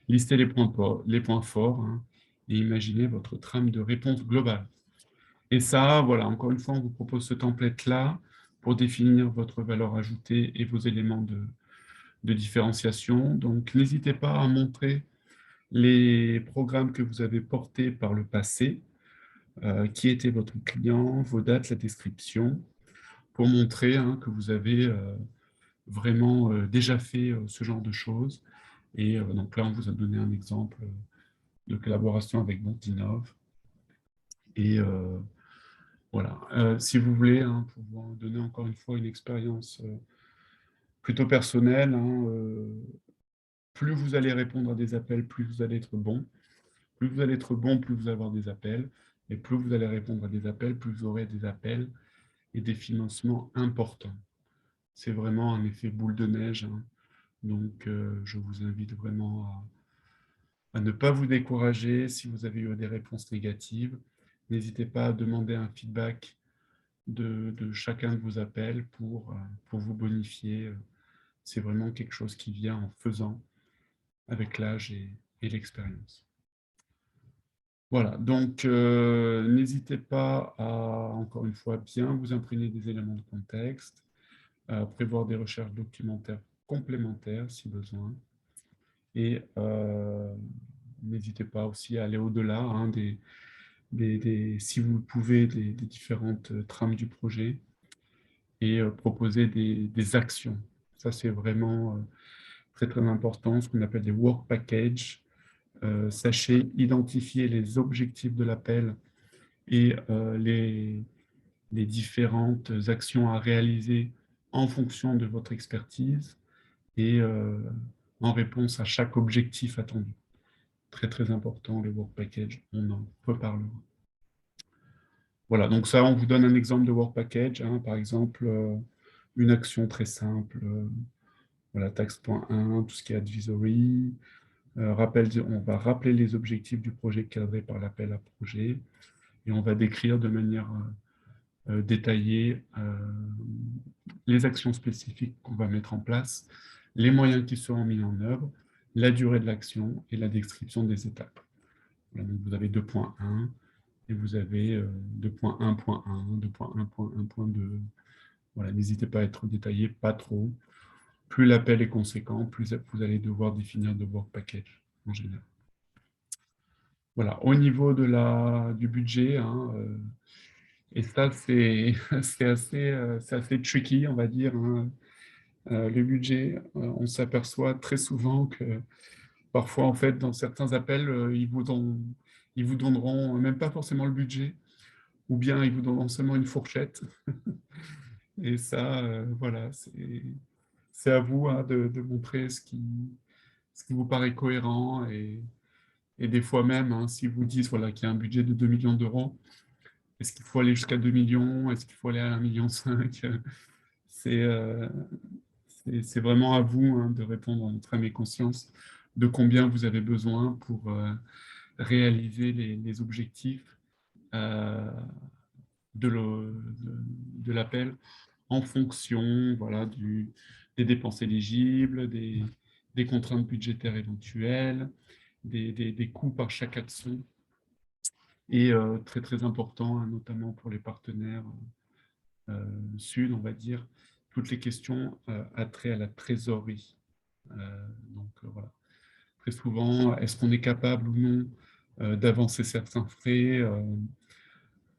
lister les points forts hein, et imaginer votre trame de réponse globale. Et ça, voilà, encore une fois, on vous propose ce template-là pour définir votre valeur ajoutée et vos éléments de différenciation. Donc, n'hésitez pas à montrer les programmes que vous avez portés par le passé, qui était votre client, vos dates, la description, pour montrer hein, que vous avez vraiment déjà fait ce genre de choses. Et donc là, on vous a donné un exemple de collaboration avec Bontinov. Et voilà, si vous voulez, hein, pour vous donner encore une fois une expérience plutôt personnelle, hein, plus vous allez répondre à des appels, plus vous allez être bon. Plus vous allez être bon, plus vous allez avoir des appels. Et plus vous allez répondre à des appels, plus vous aurez des appels et des financements importants. C'est vraiment un effet boule de neige. Hein. Donc, je vous invite vraiment à ne pas vous décourager si vous avez eu des réponses négatives. N'hésitez pas à demander un feedback de chacun de vos appels pour vous bonifier. C'est vraiment quelque chose qui vient en faisant avec l'âge et l'expérience. Voilà, donc n'hésitez pas à, encore une fois, bien vous imprégner des éléments de contexte, à prévoir des recherches documentaires complémentaires si besoin, et n'hésitez pas aussi à aller au-delà hein, si vous le pouvez, des différentes trames du projet, et proposer des actions. Ça, c'est vraiment très, très important, ce qu'on appelle des work packages. Sachez identifier les objectifs de l'appel et les différentes actions à réaliser en fonction de votre expertise et en réponse à chaque objectif attendu. Très, très important, les work packages, on en reparlera. Voilà, donc ça, on vous donne un exemple de work package, hein, par exemple, une action très simple, voilà, tax.1, tout ce qui est advisory, on va rappeler les objectifs du projet cadré par l'appel à projet, et on va décrire de manière détaillée les actions spécifiques qu'on va mettre en place, les moyens qui seront mis en œuvre, la durée de l'action et la description des étapes. Voilà, donc vous avez 2.1 et vous avez 2.1.1, 2.1.1.2. Voilà, n'hésitez pas à être détaillé, pas trop. Plus l'appel est conséquent, plus vous allez devoir définir de work package en général. Voilà, au niveau du budget, hein, et ça c'est assez tricky, on va dire. Hein. Le budget, on s'aperçoit très souvent que parfois, en fait, dans certains appels, ils vous donneront même pas forcément le budget, ou bien ils vous donneront seulement une fourchette. Et ça, voilà, c'est à vous hein, de montrer ce qui vous paraît cohérent. Et des fois même, hein, si vous dites voilà, qu'il y a un budget de 2 millions d'euros, est-ce qu'il faut aller jusqu'à 2 millions? Est-ce qu'il faut aller à 1,5 million? C'est vraiment à vous hein, de répondre en votre âme et conscience de combien vous avez besoin pour réaliser les objectifs de l'appel en fonction voilà, des dépenses éligibles, des contraintes budgétaires éventuelles, des coûts par chaque action. Et très, très important, hein, notamment pour les partenaires sud, on va dire, toutes les questions attrait à la trésorerie. Donc, voilà. Très souvent, est-ce qu'on est capable ou non d'avancer certains frais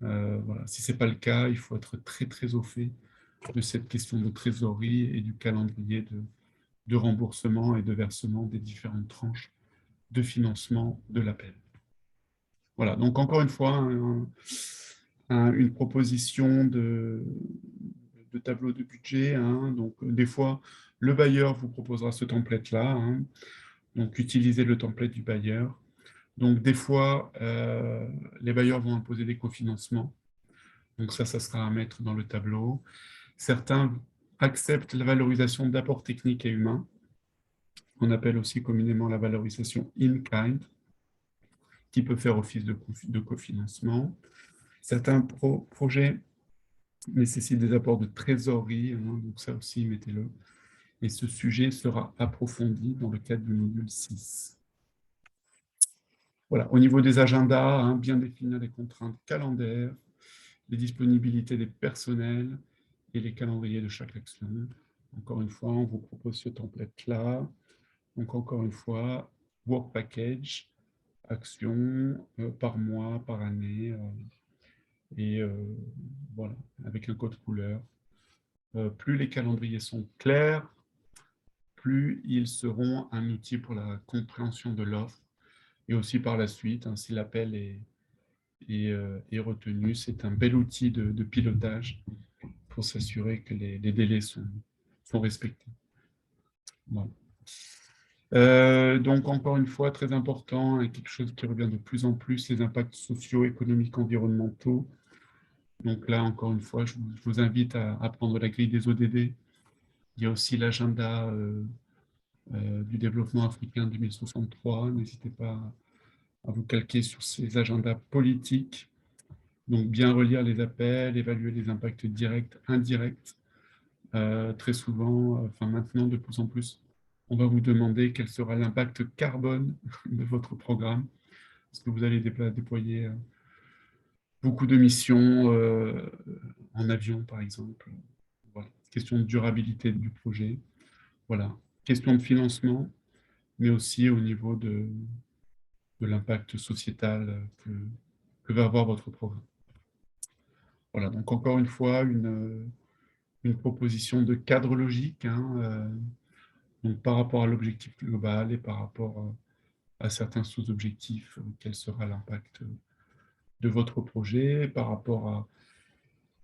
voilà. Si ce n'est pas le cas, il faut être très, très au fait de cette question de trésorerie et du calendrier de remboursement et de versement des différentes tranches de financement de l'appel. Voilà, donc encore une fois, une proposition de tableau de budget. Hein. Donc, des fois, le bailleur vous proposera ce template-là. Hein. Donc, utilisez le template du bailleur. Donc, des fois, les bailleurs vont imposer des cofinancements. Donc, ça sera à mettre dans le tableau. Certains acceptent la valorisation d'apports techniques et humains, qu'on appelle aussi communément la valorisation in-kind, qui peut faire office de cofinancement. Certains projets nécessitent des apports de trésorerie, hein, donc ça aussi, mettez-le. Et ce sujet sera approfondi dans le cadre du module 6. Voilà, au niveau des agendas, hein, bien définir les contraintes calendaires, les disponibilités des personnels et les calendriers de chaque action. Encore une fois, on vous propose ce template-là. Donc, encore une fois, work package, action par mois, par année, et voilà, avec un code couleur. Plus les calendriers sont clairs, plus ils seront un outil pour la compréhension de l'offre. Et aussi par la suite, hein, si l'appel est retenu, c'est un bel outil de pilotage pour s'assurer que les délais sont respectés. Voilà. Donc, encore une fois, très important, et quelque chose qui revient de plus en plus, les impacts sociaux, économiques, environnementaux. Donc là, encore une fois, je vous invite à prendre la grille des ODD. Il y a aussi l'agenda du développement africain 2063. N'hésitez pas à vous calquer sur ces agendas politiques. Donc, bien relire les appels, évaluer les impacts directs, indirects. Très souvent, enfin maintenant, de plus en plus, on va vous demander quel sera l'impact carbone de votre programme. Est-ce que vous allez déployer beaucoup de missions en avion, par exemple? Voilà. Question de durabilité du projet. Voilà. Question de financement, mais aussi au niveau de l'impact sociétal que va avoir votre programme. Voilà, donc encore une fois, une proposition de cadre logique, hein, donc par rapport à l'objectif global et par rapport à certains sous-objectifs, quel sera l'impact de votre projet, par rapport à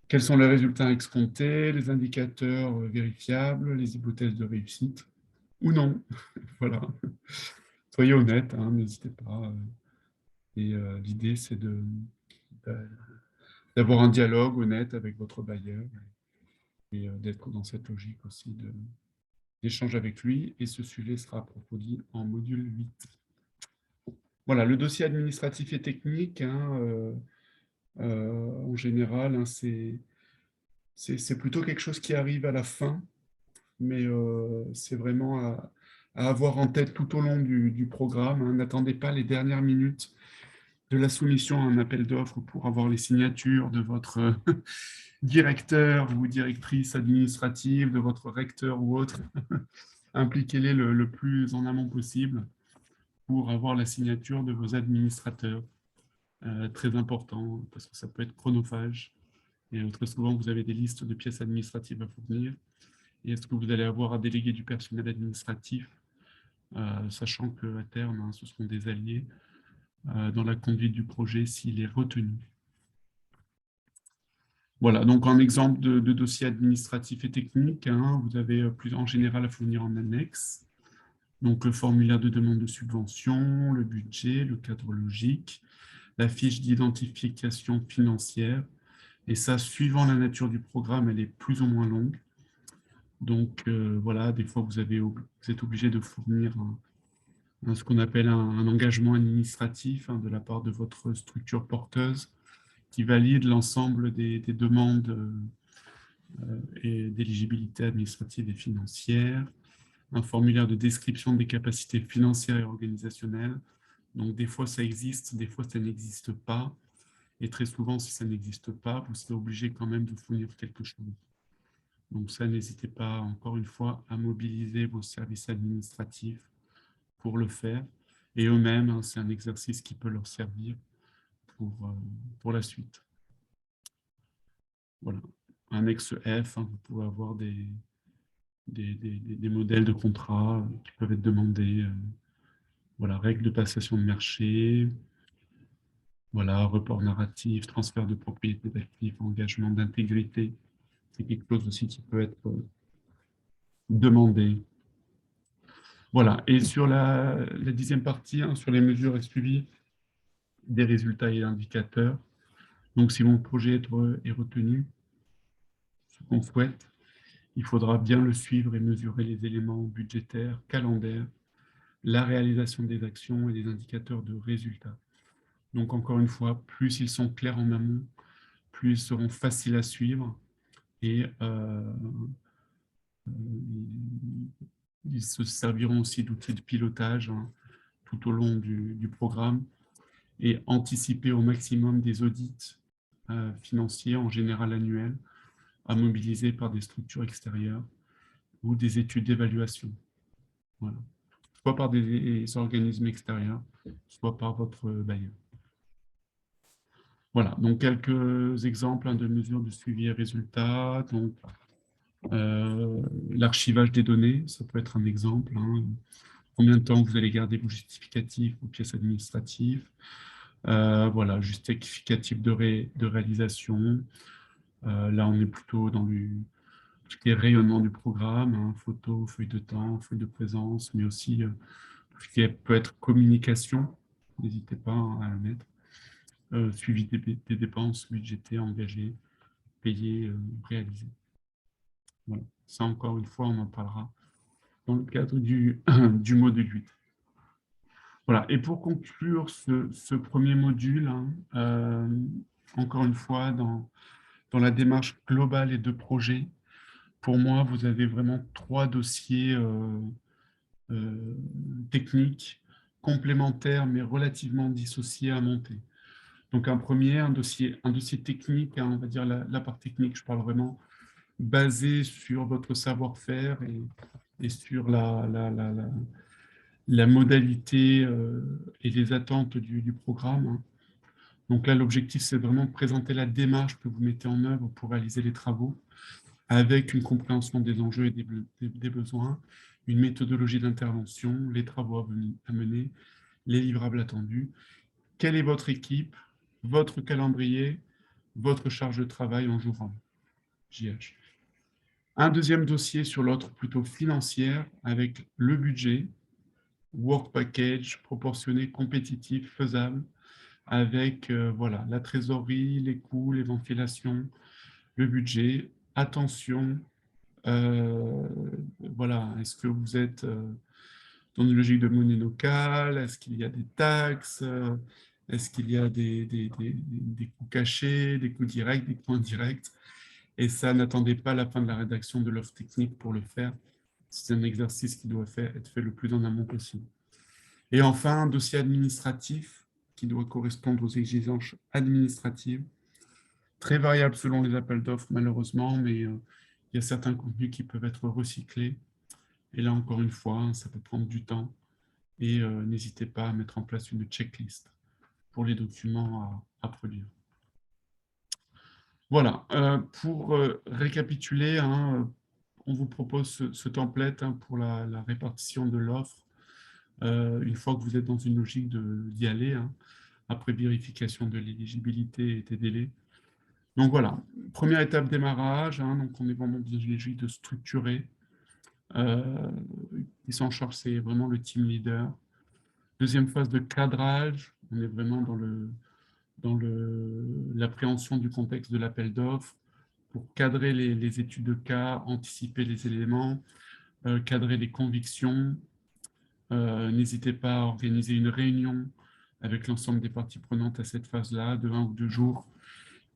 quels sont les résultats escomptés, les indicateurs vérifiables, les hypothèses de réussite, ou non. Voilà. Soyez honnête, hein, n'hésitez pas. Et l'idée, c'est d'avoir un dialogue honnête avec votre bailleur et d'être dans cette logique aussi d'échange avec lui. Et ce sujet sera approfondi en module 8. Voilà, le dossier administratif et technique, hein, en général, hein, c'est plutôt quelque chose qui arrive à la fin, mais c'est vraiment à avoir en tête tout au long du programme. Hein. N'attendez pas les dernières minutes de la soumission à un appel d'offres pour avoir les signatures de votre directeur ou directrice administrative, de votre recteur ou autre. Impliquez-les le plus en amont possible pour avoir la signature de vos administrateurs. Très important, parce que ça peut être chronophage. Et très souvent, vous avez des listes de pièces administratives à fournir. Et est-ce que vous allez avoir à déléguer du personnel administratif, sachant qu'à terme, hein, ce seront des alliés dans la conduite du projet s'il est retenu. Voilà, donc un exemple de dossier administratif et technique, hein, vous avez plus en général à fournir en annexe. Donc le formulaire de demande de subvention, le budget, le cadre logique, la fiche d'identification financière. Et ça, suivant la nature du programme, elle est plus ou moins longue. Donc voilà, des fois vous êtes obligé de fournir ce qu'on appelle un engagement administratif, hein, de la part de votre structure porteuse qui valide l'ensemble des demandes et d'éligibilité administrative et financière, un formulaire de description des capacités financières et organisationnelles. Donc des fois ça existe, des fois ça n'existe pas. Et très souvent, si ça n'existe pas, vous serez obligé quand même de fournir quelque chose. Donc ça, n'hésitez pas, encore une fois, à mobiliser vos services administratifs pour le faire. Et eux-mêmes, hein, c'est un exercice qui peut leur servir pour la suite. Voilà. Annexe F, hein, vous pouvez avoir des modèles de contrats qui peuvent être demandés Voilà, règles de passation de marché, voilà, report narratif, transfert de propriété d'actifs, engagement d'intégrité. C'est quelque chose aussi qui peut être demandé. Voilà, et sur la 10e partie, hein, sur les mesures et suivi des résultats et indicateurs. Donc, si mon projet est retenu, ce qu'on souhaite, il faudra bien le suivre et mesurer les éléments budgétaires, calendaires, la réalisation des actions et des indicateurs de résultats. Donc, encore une fois, plus ils sont clairs en amont, plus ils seront faciles à suivre et ils se serviront aussi d'outils de pilotage, hein, tout au long du programme et anticiper au maximum des audits financiers, en général annuels, à mobiliser par des structures extérieures ou des études d'évaluation. Voilà. Soit par des organismes extérieurs, soit par votre bailleur. Voilà, donc quelques exemples, hein, de mesures de suivi et résultats. Donc, l'archivage des données, ça peut être un exemple, hein. Combien de temps vous allez garder vos justificatifs, vos pièces administratives. Voilà, justificatif de réalisation. Là, on est plutôt dans tout ce qui est rayonnement du programme, hein, photo, feuille de temps, feuille de présence, mais aussi tout ce qui peut être communication. N'hésitez pas, hein, à la mettre. Suivi des dépenses budgétées, engagées, payées, réalisées. Voilà. Ça, encore une fois, on en parlera dans le cadre du module 8. Voilà. Et pour conclure ce premier module, hein, encore une fois, dans la démarche globale et de projet, pour moi, vous avez vraiment 3 dossiers techniques complémentaires, mais relativement dissociés à monter. Donc, un premier, un dossier technique, hein, on va dire la part technique, je parle vraiment basé sur votre savoir-faire et sur la modalité et les attentes du programme, hein. Donc là, l'objectif, c'est vraiment de présenter la démarche que vous mettez en œuvre pour réaliser les travaux, avec une compréhension des enjeux et des besoins, une méthodologie d'intervention, les travaux à mener, les livrables attendus. Quelle est votre équipe, votre calendrier, votre charge de travail en jour 1, JH. Un deuxième dossier sur l'autre plutôt financière, avec le budget, work package, proportionné, compétitif, faisable, avec voilà, la trésorerie, les coûts, les ventilations, le budget. Attention, voilà, est-ce que vous êtes dans une logique de monnaie locale? Est-ce qu'il y a des taxes? Est-ce qu'il y a des coûts cachés, des coûts directs, des coûts indirects? Et ça, n'attendez pas la fin de la rédaction de l'offre technique pour le faire. C'est un exercice qui doit être fait le plus en amont possible. Et enfin, un dossier administratif qui doit correspondre aux exigences administratives, très variable selon les appels d'offres malheureusement, mais il y a certains contenus qui peuvent être recyclés. Et là, encore une fois, hein, ça peut prendre du temps. Et n'hésitez pas à mettre en place une checklist pour les documents à produire. Voilà, pour récapituler, hein, on vous propose ce template, hein, pour la répartition de l'offre. Une fois que vous êtes dans une logique d'y aller, hein, après vérification de l'éligibilité et des délais. Donc voilà, première étape démarrage, hein, donc on est vraiment dans une logique de structurer. Qui s'en charge, c'est vraiment le team leader. Deuxième phase de cadrage, on est vraiment dans l'appréhension du contexte de l'appel d'offres, pour cadrer les études de cas, anticiper les éléments, cadrer les convictions. N'hésitez pas à organiser une réunion avec l'ensemble des parties prenantes à cette phase-là, de 1 ou 2 jours,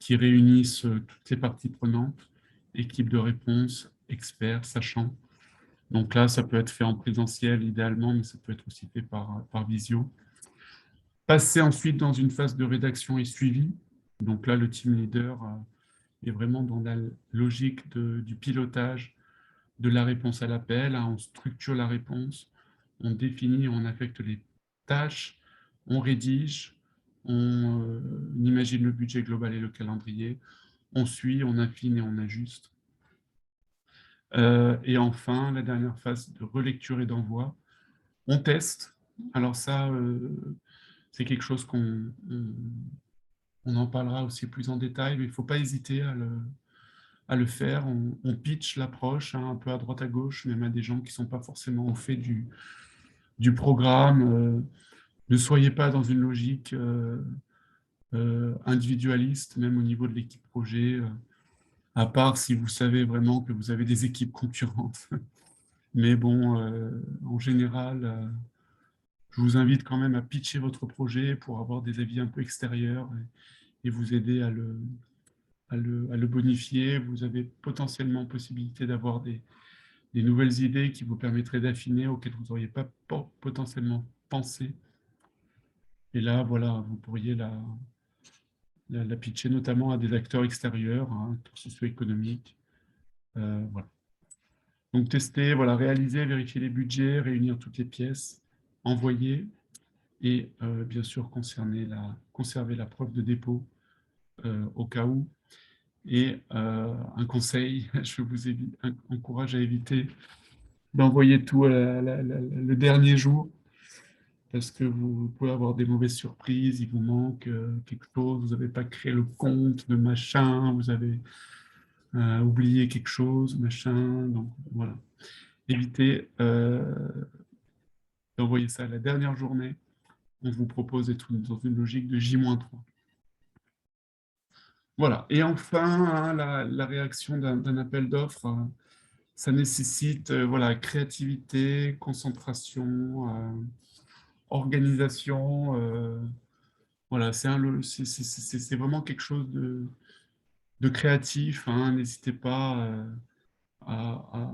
qui réunissent toutes les parties prenantes, équipe de réponse, experts, sachants. Donc là, ça peut être fait en présentiel idéalement, mais ça peut être aussi fait par visio. Passer ensuite dans une phase de rédaction et suivi. Donc là, le team leader est vraiment dans la logique du pilotage de la réponse à l'appel. On structure la réponse, on définit, on affecte les tâches, on rédige, on imagine le budget global et le calendrier, on suit, on affine et on ajuste. Et enfin, la dernière phase de relecture et d'envoi, on teste, Alors ça, c'est quelque chose on en parlera aussi plus en détail, mais il ne faut pas hésiter à le faire. On pitch l'approche un peu à droite à gauche, même à des gens qui ne sont pas forcément au fait du programme. Ne soyez pas dans une logique individualiste, même au niveau de l'équipe projet, à part si vous savez vraiment que vous avez des équipes concurrentes. Mais bon, en général, je vous invite quand même à pitcher votre projet pour avoir des avis un peu extérieurs et vous aider à le bonifier. Vous avez potentiellement possibilité d'avoir des nouvelles idées qui vous permettraient d'affiner, auxquelles vous n'auriez pas potentiellement pensé. Et là, voilà, vous pourriez la pitcher notamment à des acteurs extérieurs, hein, socio-économiques. Voilà. Donc, tester, voilà, réaliser, vérifier les budgets, réunir toutes les pièces, envoyer et bien sûr conserver la preuve de dépôt au cas où. Et un conseil, je vous encourage à éviter d'envoyer tout le dernier jour parce que vous pouvez avoir des mauvaises surprises, il vous manque quelque chose, vous n'avez pas créé le compte de machin, vous avez oublié quelque chose, machin. Donc voilà, évitez d'envoyer ça à la dernière journée. On vous propose d'être dans une logique de J-3. Voilà. Et enfin, hein, la réaction d'un appel d'offres, ça nécessite voilà, créativité, concentration, organisation. Voilà, c'est vraiment quelque chose de créatif. Hein. N'hésitez pas à,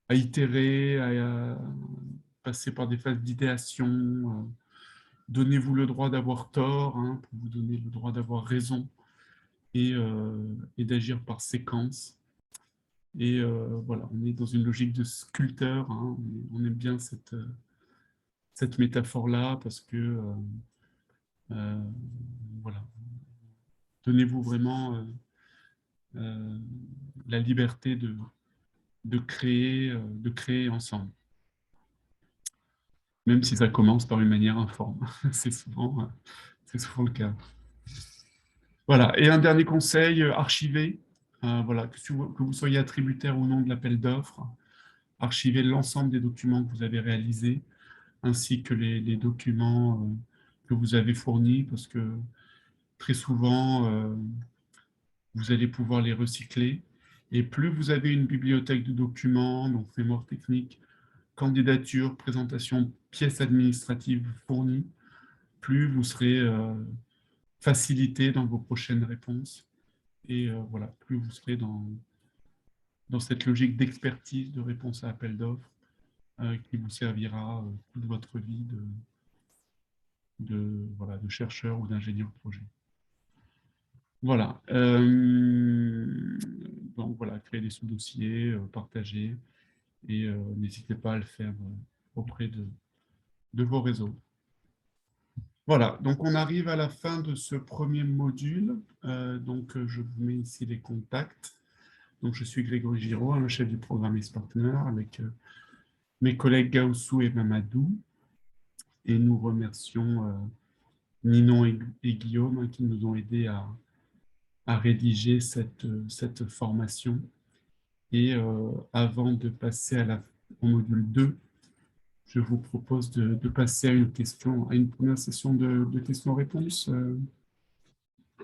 à itérer, à passer par des phases d'idéation. Donnez-vous le droit d'avoir tort, hein, pour vous donner le droit d'avoir raison et d'agir par séquence. Et voilà, on est dans une logique de sculpteur. Hein, on aime bien cette métaphore-là parce que voilà, donnez-vous vraiment la liberté de créer ensemble. Même si ça commence par une manière informe. C'est souvent le cas. Voilà. Et un dernier conseil, archiver. Voilà, que vous soyez attributaire ou non de l'appel d'offres, archivez l'ensemble des documents que vous avez réalisés, ainsi que les documents que vous avez fournis, parce que très souvent, vous allez pouvoir les recycler. Et plus vous avez une bibliothèque de documents, donc mémoire technique, candidature, présentation, pièces administratives fournies, plus vous serez facilité dans vos prochaines réponses. Et voilà, plus vous serez dans cette logique d'expertise, de réponse à appel d'offres, qui vous servira toute votre vie voilà, de chercheur ou d'ingénieur projet. Voilà. Donc voilà, créer des sous-dossiers, partager, et n'hésitez pas à le faire auprès de vos réseaux. Voilà, donc on arrive à la fin de ce premier module. Donc je vous mets ici les contacts. Donc je suis Grégory Giraud, le chef du programme X-Partner, avec mes collègues Gaussou et Mamadou. Et nous remercions Ninon et Guillaume, hein, qui nous ont aidés à rédiger cette formation. Et avant de passer au module 2, je vous propose de passer à une première session de questions-réponses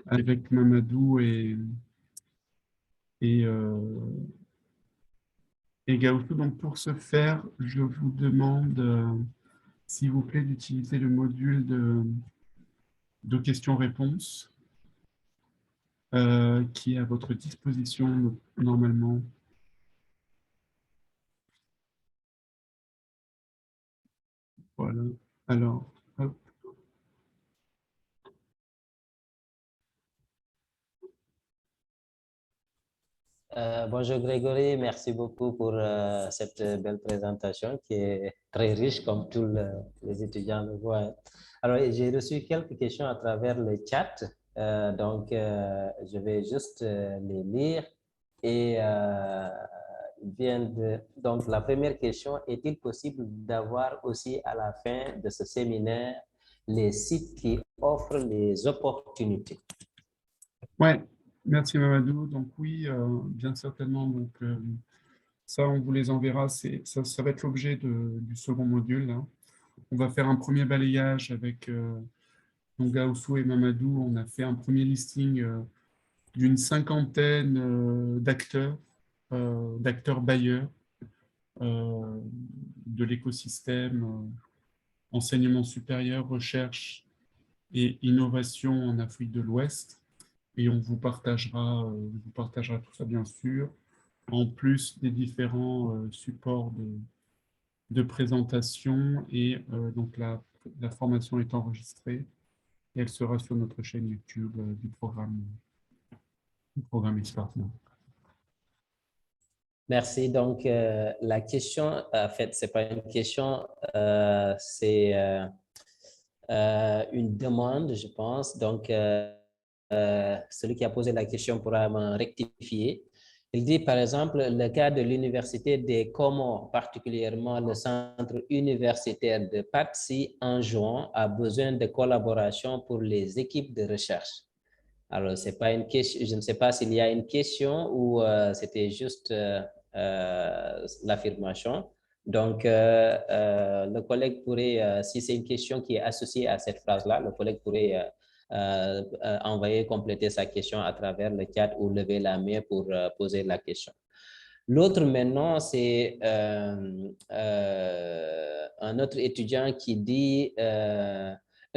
avec Mamadou et, et Gaussou. Donc pour ce faire, je vous demande, s'il vous plaît, d'utiliser le module de questions-réponses qui est à votre disposition normalement. Voilà. Alors, hop. Bonjour Grégory, merci beaucoup pour cette belle présentation qui est très riche comme tous les étudiants le voient. Alors, j'ai reçu quelques questions à travers le chat, donc je vais juste les lire et viennent de... Donc, la première question, est-il possible d'avoir aussi à la fin de ce séminaire les sites qui offrent les opportunités? Oui, merci Mamadou. Donc oui, bien certainement. Donc, ça, on vous les enverra. Ça va être l'objet du second module, là. On va faire un premier balayage avec donc Gaoussou et Mamadou. On a fait un premier listing d'une cinquantaine d'acteurs bailleurs de l'écosystème enseignement supérieur, recherche et innovation en Afrique de l'Ouest. Et on vous partagera tout ça, bien sûr, en plus des différents supports de présentation. Et donc, la formation est enregistrée et elle sera sur notre chaîne YouTube du programme Expertment. Merci. Donc, la question, en fait, ce n'est pas une question, c'est une demande, je pense. Donc, celui qui a posé la question pourra me rectifier. Il dit, par exemple, le cas de l'Université des Comores, particulièrement le centre universitaire de Patsi en juin, a besoin de collaboration pour les équipes de recherche. Alors, c'est pas une question, je ne sais pas s'il y a une question ou c'était juste l'affirmation. Donc, le collègue pourrait, si c'est une question qui est associée à cette phrase-là, le collègue pourrait envoyer, compléter sa question à travers le chat ou lever la main pour poser la question. L'autre maintenant, c'est un autre étudiant qui dit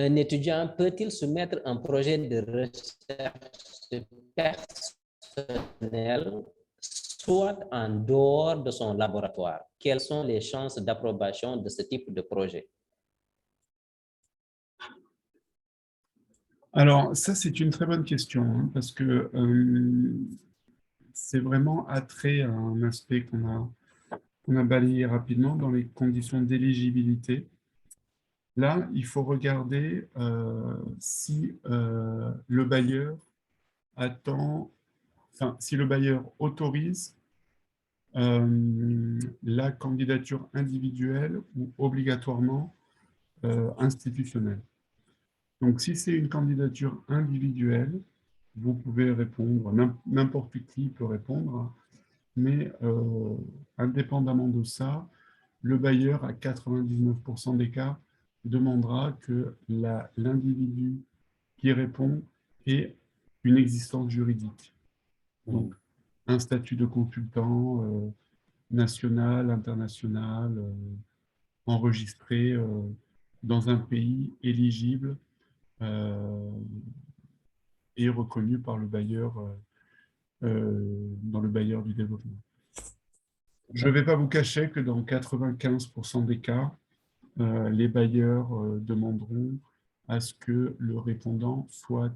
un étudiant peut-il soumettre un projet de recherche personnel, soit en dehors de son laboratoire? Quelles sont les chances d'approbation de ce type de projet? Alors, ça, c'est une très bonne question, hein, parce que c'est vraiment attrait à un aspect qu'on a balayé rapidement dans les conditions d'éligibilité. Là, il faut regarder si le bailleur si le bailleur autorise la candidature individuelle ou obligatoirement institutionnelle. Donc, si c'est une candidature individuelle, vous pouvez répondre, n'importe qui peut répondre, mais indépendamment de ça, le bailleur, à 99% des cas, demandera que l'individu qui répond ait une existence juridique. Donc, un statut de consultant national, international, enregistré dans un pays éligible et reconnu par le bailleur dans le bailleur du développement. Je ne vais pas vous cacher que dans 95% des cas, les bailleurs demanderont à ce que le répondant soit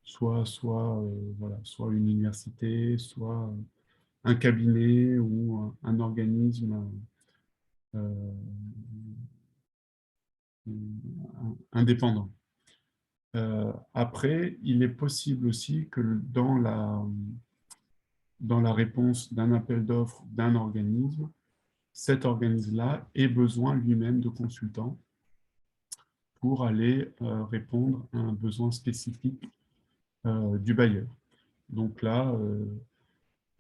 soit une université, soit un cabinet ou un organisme indépendant. Après, il est possible aussi que dans la réponse d'un appel d'offres d'un organisme, cet organisme-là ait besoin lui-même de consultants pour aller répondre à un besoin spécifique du bailleur. Donc là,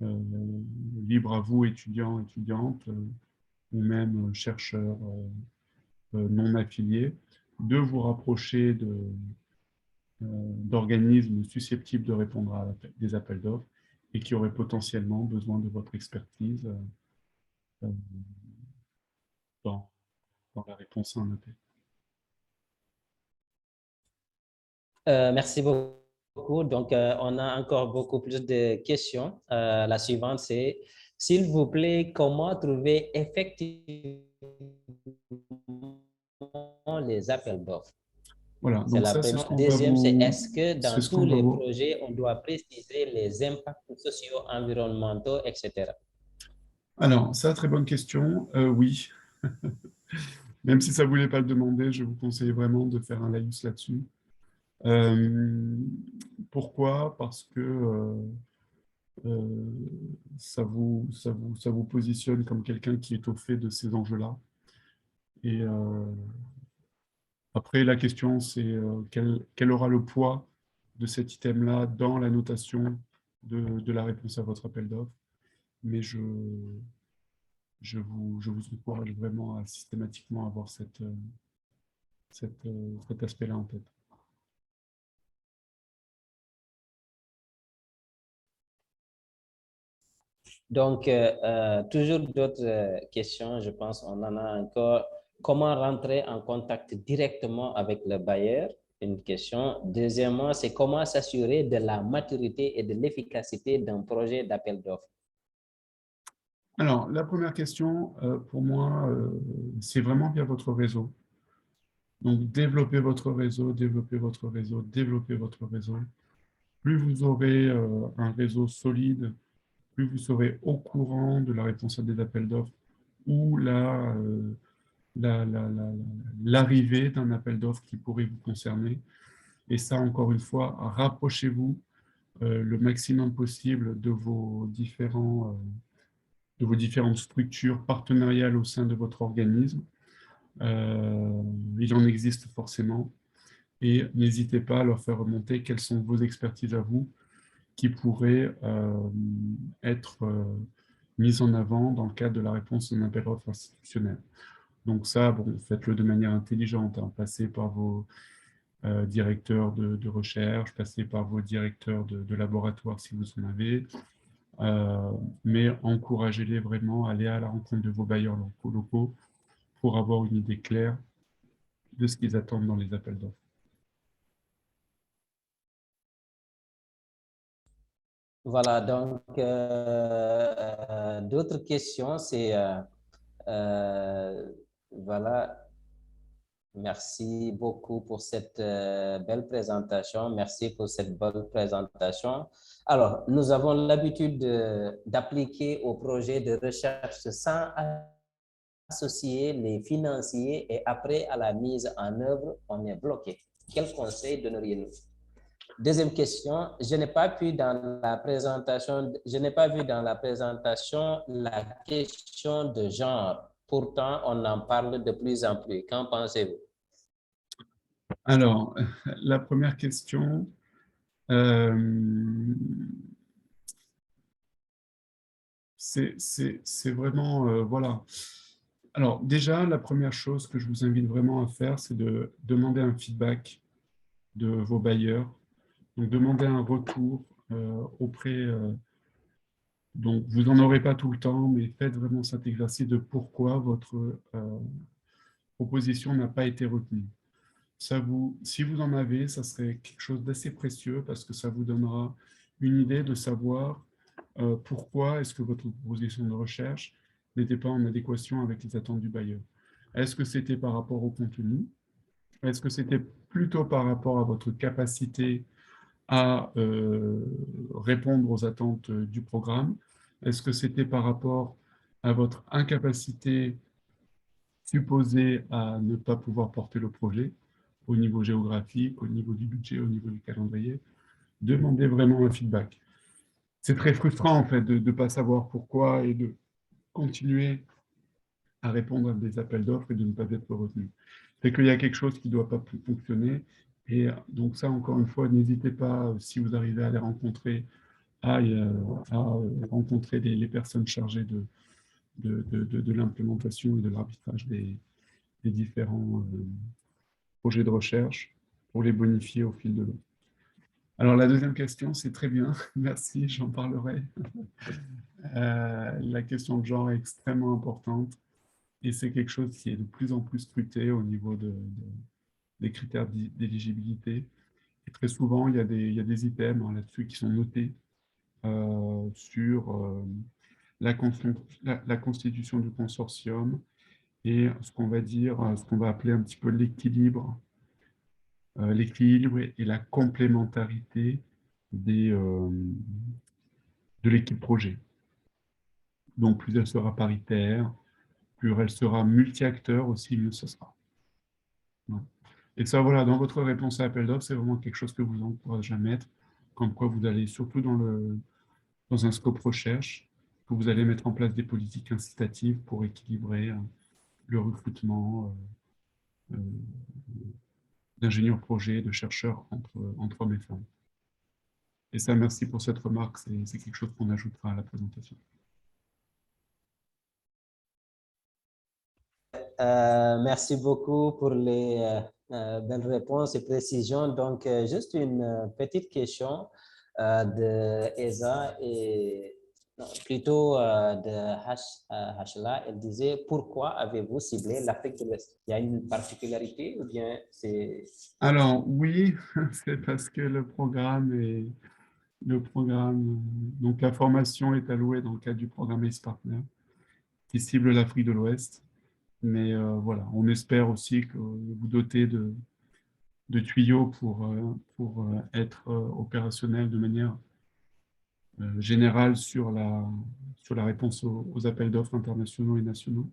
libre à vous, étudiants, étudiantes, ou même chercheurs non affiliés, de vous rapprocher d'organismes susceptibles de répondre à des appels d'offres et qui auraient potentiellement besoin de votre expertise dans la réponse à un appel. Merci beaucoup. Donc, on a encore beaucoup plus de questions. La suivante, c'est, s'il vous plaît, comment trouver effectivement les appels d'offres? Voilà, C'est donc la ça, c'est ce première. qu'on va Deuxième, c'est vous... est-ce que dans tous les projets, on doit préciser les impacts sociaux, environnementaux, etc.? Alors, ça, très bonne question. Oui. Même si ça ne voulait pas le demander, je vous conseille vraiment de faire un laïus là-dessus. Pourquoi? Parce que ça vous positionne comme quelqu'un qui est au fait de ces enjeux-là. Et après, la question, c'est quel aura le poids de cet item-là dans la notation de la réponse à votre appel d'offres. Mais je vous encourage vraiment à systématiquement avoir cet aspect-là en tête. Donc, toujours d'autres questions, je pense, on en a encore. Comment rentrer en contact directement avec le bailleur? Une question. Deuxièmement, c'est comment s'assurer de la maturité et de l'efficacité d'un projet d'appel d'offres? Alors, la première question, pour moi, c'est vraiment via votre réseau. Donc, développez votre réseau, développez votre réseau, développez votre réseau. Plus vous aurez un réseau solide, plus vous serez au courant de la réponse à des appels d'offres ou l'arrivée d'un appel d'offres qui pourrait vous concerner. Et ça, encore une fois, rapprochez-vous le maximum possible de vos différentes structures partenariales au sein de votre organisme. Il en existe forcément. Et n'hésitez pas à leur faire remonter quelles sont vos expertises à vous qui pourraient être mises en avant dans le cadre de la réponse d'un appel d'offres institutionnel. Donc ça, bon, faites-le de manière intelligente, hein. Passez par vos directeurs de recherche, passez par vos directeurs de laboratoire si vous en avez, mais encouragez-les vraiment à aller à la rencontre de vos bailleurs locaux pour avoir une idée claire de ce qu'ils attendent dans les appels d'offres. Voilà, donc d'autres questions, c'est voilà, merci beaucoup pour cette belle présentation. Merci pour cette belle présentation. Alors, nous avons l'habitude d'appliquer au projet de recherche sans associer les financiers et après, à la mise en œuvre, on est bloqué. Quel conseil donneriez-vous? Deuxième question, je n'ai pas vu dans la présentation la question de genre. Pourtant, on en parle de plus en plus. Qu'en pensez-vous? Alors, la première question, c'est vraiment, voilà. Alors, déjà, la première chose que je vous invite vraiment à faire, c'est de demander un feedback de vos bailleurs. Donc, demander un retour auprès... donc, vous n'en aurez pas tout le temps, mais faites vraiment cet exercice de pourquoi votre proposition n'a pas été retenue. Si vous en avez, ça serait quelque chose d'assez précieux parce que ça vous donnera une idée de savoir pourquoi est-ce que votre proposition de recherche n'était pas en adéquation avec les attentes du bailleur. Est-ce que c'était par rapport au contenu? Est-ce que c'était plutôt par rapport à votre capacité à répondre aux attentes du programme? Est-ce que c'était par rapport à votre incapacité supposée à ne pas pouvoir porter le projet au niveau géographique, au niveau du budget, au niveau du calendrier? Demandez vraiment un feedback. C'est très frustrant en fait de ne pas savoir pourquoi et de continuer à répondre à des appels d'offres et de ne pas être retenu. C'est qu'il y a quelque chose qui ne doit pas fonctionner. Et donc ça, encore une fois, n'hésitez pas, si vous arrivez à les rencontrer, à rencontrer les personnes chargées de l'implémentation et de l'arbitrage des différents projets de recherche pour les bonifier au fil de l'eau. Alors, la deuxième question, c'est très bien. Merci, j'en parlerai. La question de genre est extrêmement importante et c'est quelque chose qui est de plus en plus scruté au niveau des critères d'éligibilité. Et très souvent, il y a des items hein, là-dessus qui sont notés sur la constitution du consortium et ce qu'on va dire, ce qu'on va appeler un petit peu l'équilibre et la complémentarité de l'équipe projet. Donc, plus elle sera paritaire, plus elle sera multi-acteur aussi, mieux ce sera. Et ça, voilà, dans votre réponse à appel d'offres, c'est vraiment quelque chose que vous encourage à mettre, comme quoi vous allez surtout dans dans un scope recherche, que vous allez mettre en place des politiques incitatives pour équilibrer le recrutement d'ingénieurs projets, de chercheurs entre hommes et femmes. Et ça, merci pour cette remarque, c'est quelque chose qu'on ajoutera à la présentation. Merci beaucoup pour les belles réponses et précisions. Donc, juste une petite question de Eza et non, plutôt de Hashla. Elle disait, pourquoi avez-vous ciblé l'Afrique de l'Ouest? Il y a une particularité ou bien c'est... Alors, oui, c'est parce que donc la formation est allouée dans le cadre du programme ACE Partner, qui cible l'Afrique de l'Ouest. Mais voilà, on espère aussi que vous dotez de tuyaux pour être opérationnel de manière générale sur la réponse aux appels d'offres internationaux et nationaux.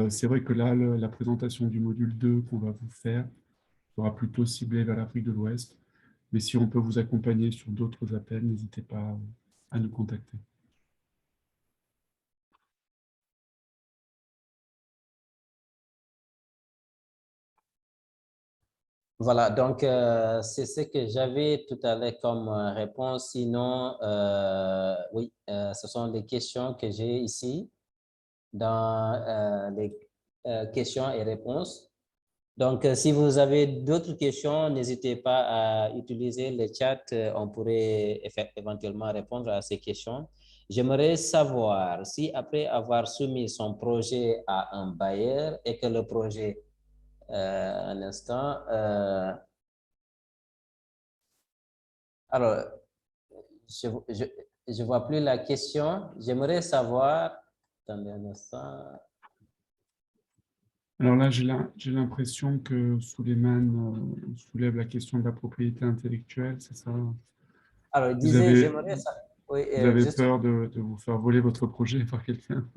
C'est vrai que là, la présentation du module 2 qu'on va vous faire sera plutôt ciblée vers l'Afrique de l'Ouest. Mais si on peut vous accompagner sur d'autres appels, n'hésitez pas à nous contacter. Voilà, donc c'est ce que j'avais tout à l'heure comme réponse. Sinon, oui, ce sont les questions que j'ai ici dans les questions et réponses. Donc, si vous avez d'autres questions, n'hésitez pas à utiliser le chat. On pourrait éventuellement répondre à ces questions. J'aimerais savoir si après avoir soumis son projet à un bailleur et que le projet, un instant, alors, je vois plus la question. J'aimerais savoir, attendez un instant. Alors là, j'ai l'impression que Souleymane soulève la question de la propriété intellectuelle, c'est ça? Alors, il Vous disait, avez, j'aimerais ça. Oui, vous avez juste. peur de vous faire voler votre projet par quelqu'un?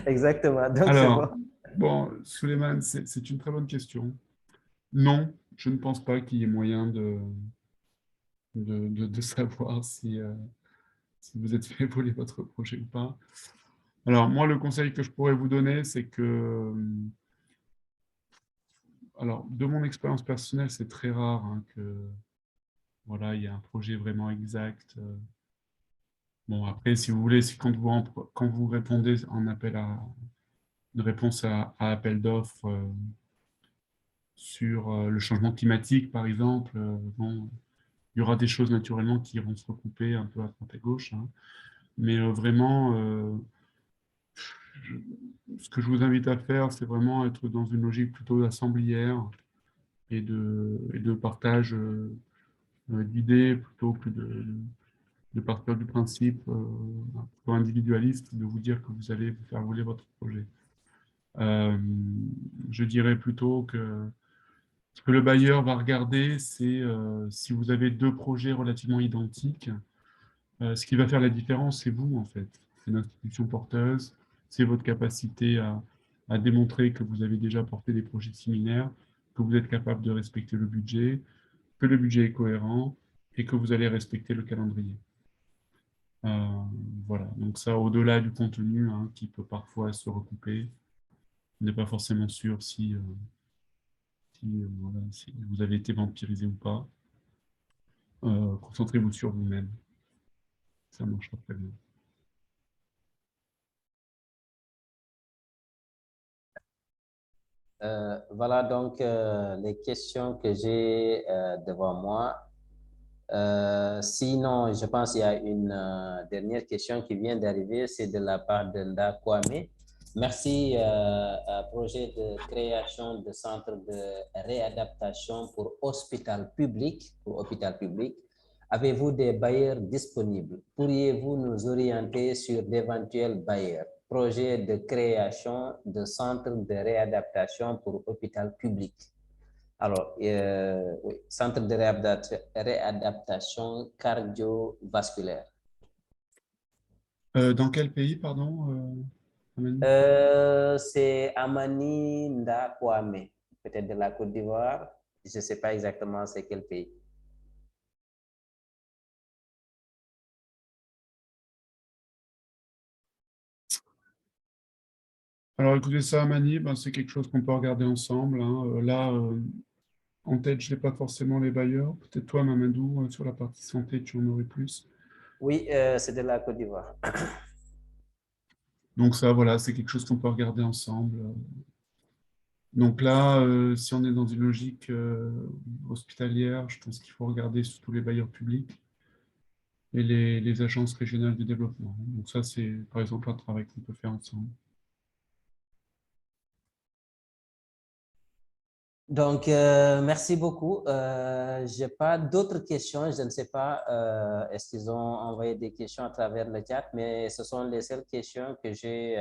Exactement, donc c'est bon. Alors, bon, Souleymane, c'est une très bonne question. Non, je ne pense pas qu'il y ait moyen de savoir si vous êtes fait voler votre projet ou pas. Alors, moi, le conseil que je pourrais vous donner, c'est que, alors, de mon expérience personnelle, c'est très rare hein, que, voilà, il y ait un projet vraiment exact. Bon, après, si vous voulez, quand vous répondez en appel une réponse à appel d'offres sur le changement climatique, par exemple, bon, il y aura des choses naturellement qui vont se recouper un peu à droite à gauche. Hein. Mais vraiment, je- ce que je vous invite à faire, c'est vraiment être dans une logique plutôt assemblière et de partage d'idées plutôt que de partir du principe un peu individualiste de vous dire que vous allez vous faire voler votre projet. Euh, je dirais plutôt que ce que le bailleur va regarder, c'est si vous avez deux projets relativement identiques, ce qui va faire la différence, c'est vous, en fait. C'est l'institution porteuse, c'est votre capacité à démontrer que vous avez déjà porté des projets similaires, que vous êtes capable de respecter le budget, que le budget est cohérent et que vous allez respecter le calendrier. Euh, voilà, donc ça, au-delà du contenu hein, qui peut parfois se recouper, on n'est pas forcément sûr voilà, si vous avez été vampirisé ou pas. Concentrez-vous sur vous-même, ça marchera très bien. Voilà donc les questions que j'ai devant moi. Sinon, je pense qu'il y a une dernière question qui vient d'arriver, c'est de la part de Nda Kwame. Merci, projet de création de centres de réadaptation pour hôpital public, Avez-vous des bailleurs disponibles? Pourriez-vous nous orienter sur d'éventuels bailleurs? Projet de création de centres de réadaptation pour hôpital public. Alors, oui, centre de réadaptation cardiovasculaire. Dans quel pays, pardon, Amani? C'est Amani Nda Kwame, peut-être de la Côte d'Ivoire. Je ne sais pas exactement c'est quel pays. Alors, écoutez, ça, Mani, ben, c'est quelque chose qu'on peut regarder ensemble, hein. Là, en tête, je n'ai pas forcément les bailleurs. Peut-être toi, Mamadou, sur la partie santé, tu en aurais plus. Oui, c'est de la Côte d'Ivoire. Donc ça, voilà, c'est quelque chose qu'on peut regarder ensemble. Donc là, si on est dans une logique hospitalière, je pense qu'il faut regarder surtout les bailleurs publics et les agences régionales de développement. Donc ça, c'est par exemple un travail qu'on peut faire ensemble. Donc, merci beaucoup. Je n'ai pas d'autres questions. Je ne sais pas, est-ce qu'ils ont envoyé des questions à travers le chat, mais ce sont les seules questions que j'ai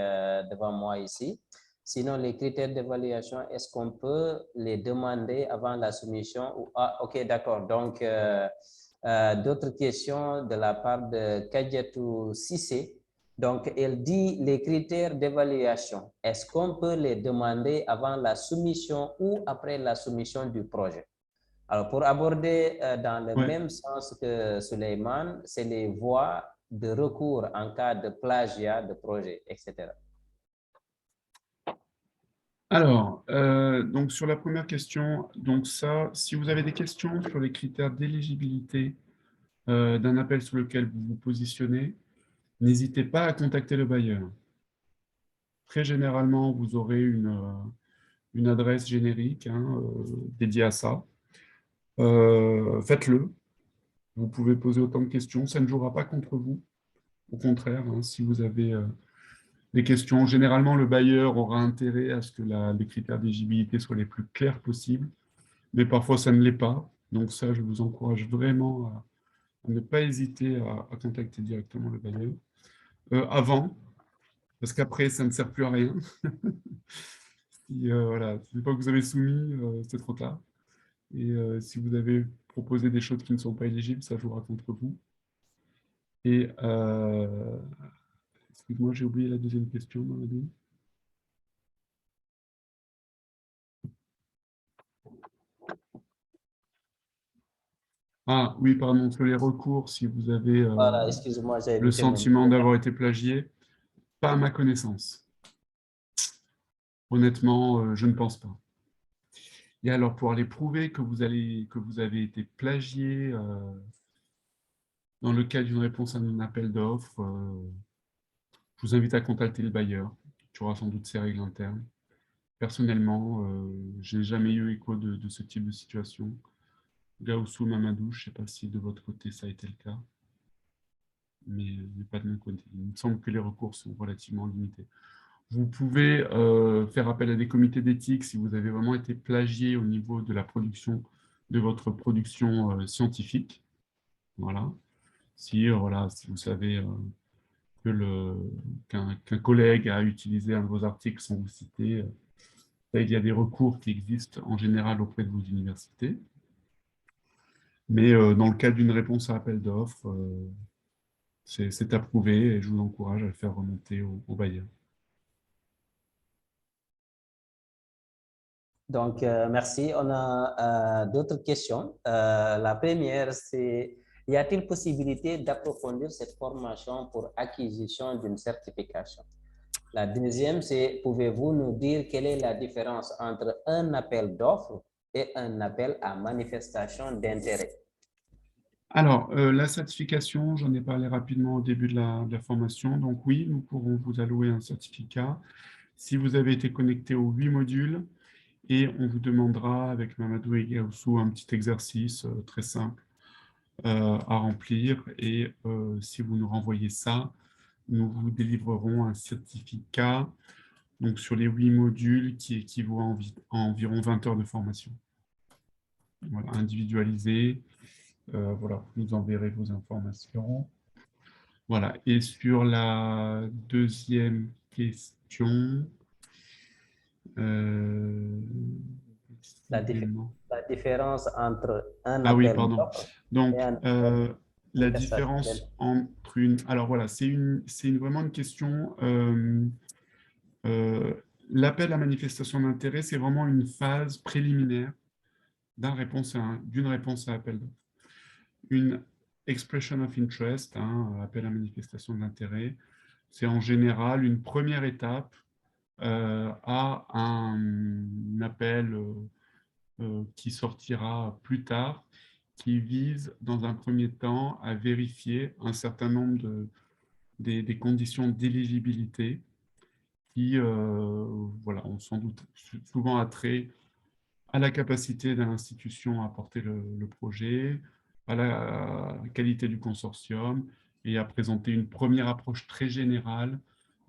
devant moi ici. Sinon, les critères d'évaluation, est-ce qu'on peut les demander avant la soumission? Ah, OK, d'accord. Donc, d'autres questions de la part de Kadjatou Sissé. Donc, elle dit les critères d'évaluation. Est-ce qu'on peut les demander avant la soumission ou après la soumission du projet? Alors, pour aborder dans le Ouais. même sens que Suleiman, c'est les voies de recours en cas de plagiat de projet, etc. Alors, donc sur la première question, donc ça, si vous avez des questions sur les critères d'éligibilité d'un appel sur lequel vous vous positionnez, n'hésitez pas à contacter le bailleur. Très généralement, vous aurez une adresse générique, hein, dédiée à ça. Faites-le. Vous pouvez poser autant de questions. Ça ne jouera pas contre vous. Au contraire, hein, si vous avez des questions, généralement, le bailleur aura intérêt à ce que les critères d'éligibilité soient les plus clairs possibles. Mais parfois, ça ne l'est pas. Donc ça, je vous encourage vraiment à ne pas hésiter à contacter directement le bailleur. Avant, parce qu'après, ça ne sert plus à rien. Si, voilà, une fois que vous avez soumis, c'est trop tard. Et si vous avez proposé des choses qui ne sont pas éligibles, ça jouera contre vous. Et excuse-moi, j'ai oublié la deuxième question, Mamadou. Ah oui, pardon, sur les recours, si vous avez Voilà, excuse-moi, j'ai le évité mon sentiment micro. d'avoir été plagié, pas à ma connaissance. Honnêtement, je ne pense pas. Et alors, pour aller prouver que vous avez été plagié dans le cadre d'une réponse à un appel d'offres, je vous invite à contacter le bailleur. Tu auras sans doute ses règles internes. Personnellement, je n'ai jamais eu écho de ce type de situation. Gaoussou, Mamadou, je ne sais pas si de votre côté ça a été le cas, mais pas de mon côté. Il me semble que les recours sont relativement limités. Vous pouvez faire appel à des comités d'éthique si vous avez vraiment été plagié au niveau de la production de votre production scientifique. Voilà. Si, voilà, si vous savez qu'un collègue a utilisé un de vos articles sans vous citer, il y a des recours qui existent en général auprès de vos universités. Mais dans le cas d'une réponse à appel d'offres, c'est approuvé et je vous encourage à le faire remonter au bailleur. Donc, merci. On a d'autres questions. La première, c'est, y a-t-il possibilité d'approfondir cette formation pour acquisition d'une certification? La deuxième, c'est, pouvez-vous nous dire quelle est la différence entre un appel d'offres et un appel à manifestation d'intérêt? Alors, la certification, j'en ai parlé rapidement au début de la formation. Donc oui, nous pourrons vous allouer un certificat si vous avez été connecté aux 8 modules et on vous demandera avec Mamadou et Gaoussou un petit exercice très simple à remplir. Et si vous nous renvoyez ça, nous vous délivrerons un certificat donc, sur les 8 modules qui équivaut à environ 20 heures de formation. Voilà, individualisé. Voilà, vous enverrez vos informations. Voilà, et sur la deuxième question, euh, La, décidément. la différence entre un Ah oui, appel pardon. d'offres et Donc, un appel à la manifestation d'intérêt. différence entre une... Alors voilà, vraiment une question. Euh, L'appel à manifestation d'intérêt, c'est vraiment une phase préliminaire d'une réponse à appel d'offres. Une expression of interest, hein, appel à manifestation d'intérêt, c'est en général une première étape à un appel qui sortira plus tard, qui vise dans un premier temps à vérifier un certain nombre des conditions d'éligibilité qui voilà, ont sans doute souvent attrait à la capacité de l'institution à porter le projet, à la qualité du consortium et à présenter une première approche très générale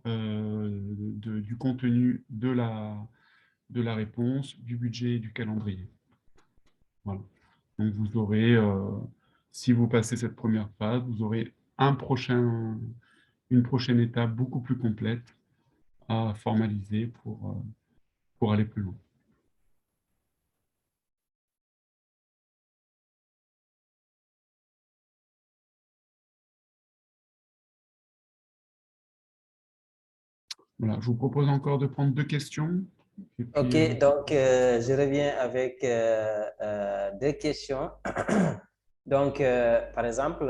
du contenu de la réponse, du budget et du calendrier. Voilà. Donc vous aurez, si vous passez cette première phase, vous aurez une prochaine étape beaucoup plus complète à formaliser pour aller plus loin. Voilà, je vous propose encore de prendre 2 questions. Et puis, OK, donc je reviens avec 2 questions. Donc, par exemple,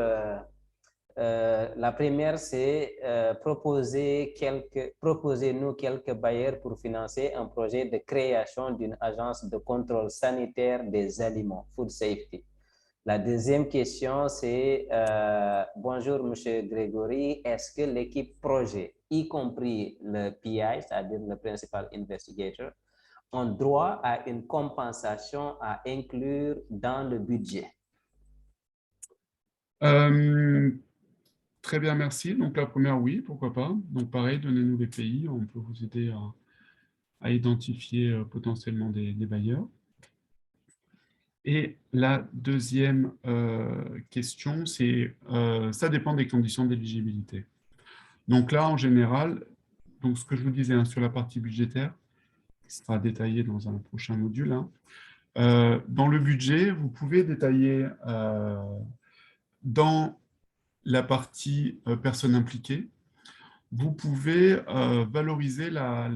la première, c'est proposez-nous quelques bailleurs pour financer un projet de création d'une agence de contrôle sanitaire des aliments, Food Safety. La deuxième question, c'est bonjour, Monsieur Grégory, est-ce que l'équipe projet, y compris le PI, c'est-à-dire le Principal Investigator, ont droit à une compensation à inclure dans le budget? Très bien, merci. Donc la première, oui, pourquoi pas. Donc pareil, donnez-nous les pays, on peut vous aider à identifier potentiellement des bailleurs. Et la deuxième question, c'est ça dépend des conditions d'éligibilité. Donc là, en général, donc ce que je vous disais hein, sur la partie budgétaire, qui sera détaillé dans un prochain module, hein, dans le budget, vous pouvez détailler dans la partie personnes impliquées, vous pouvez valoriser la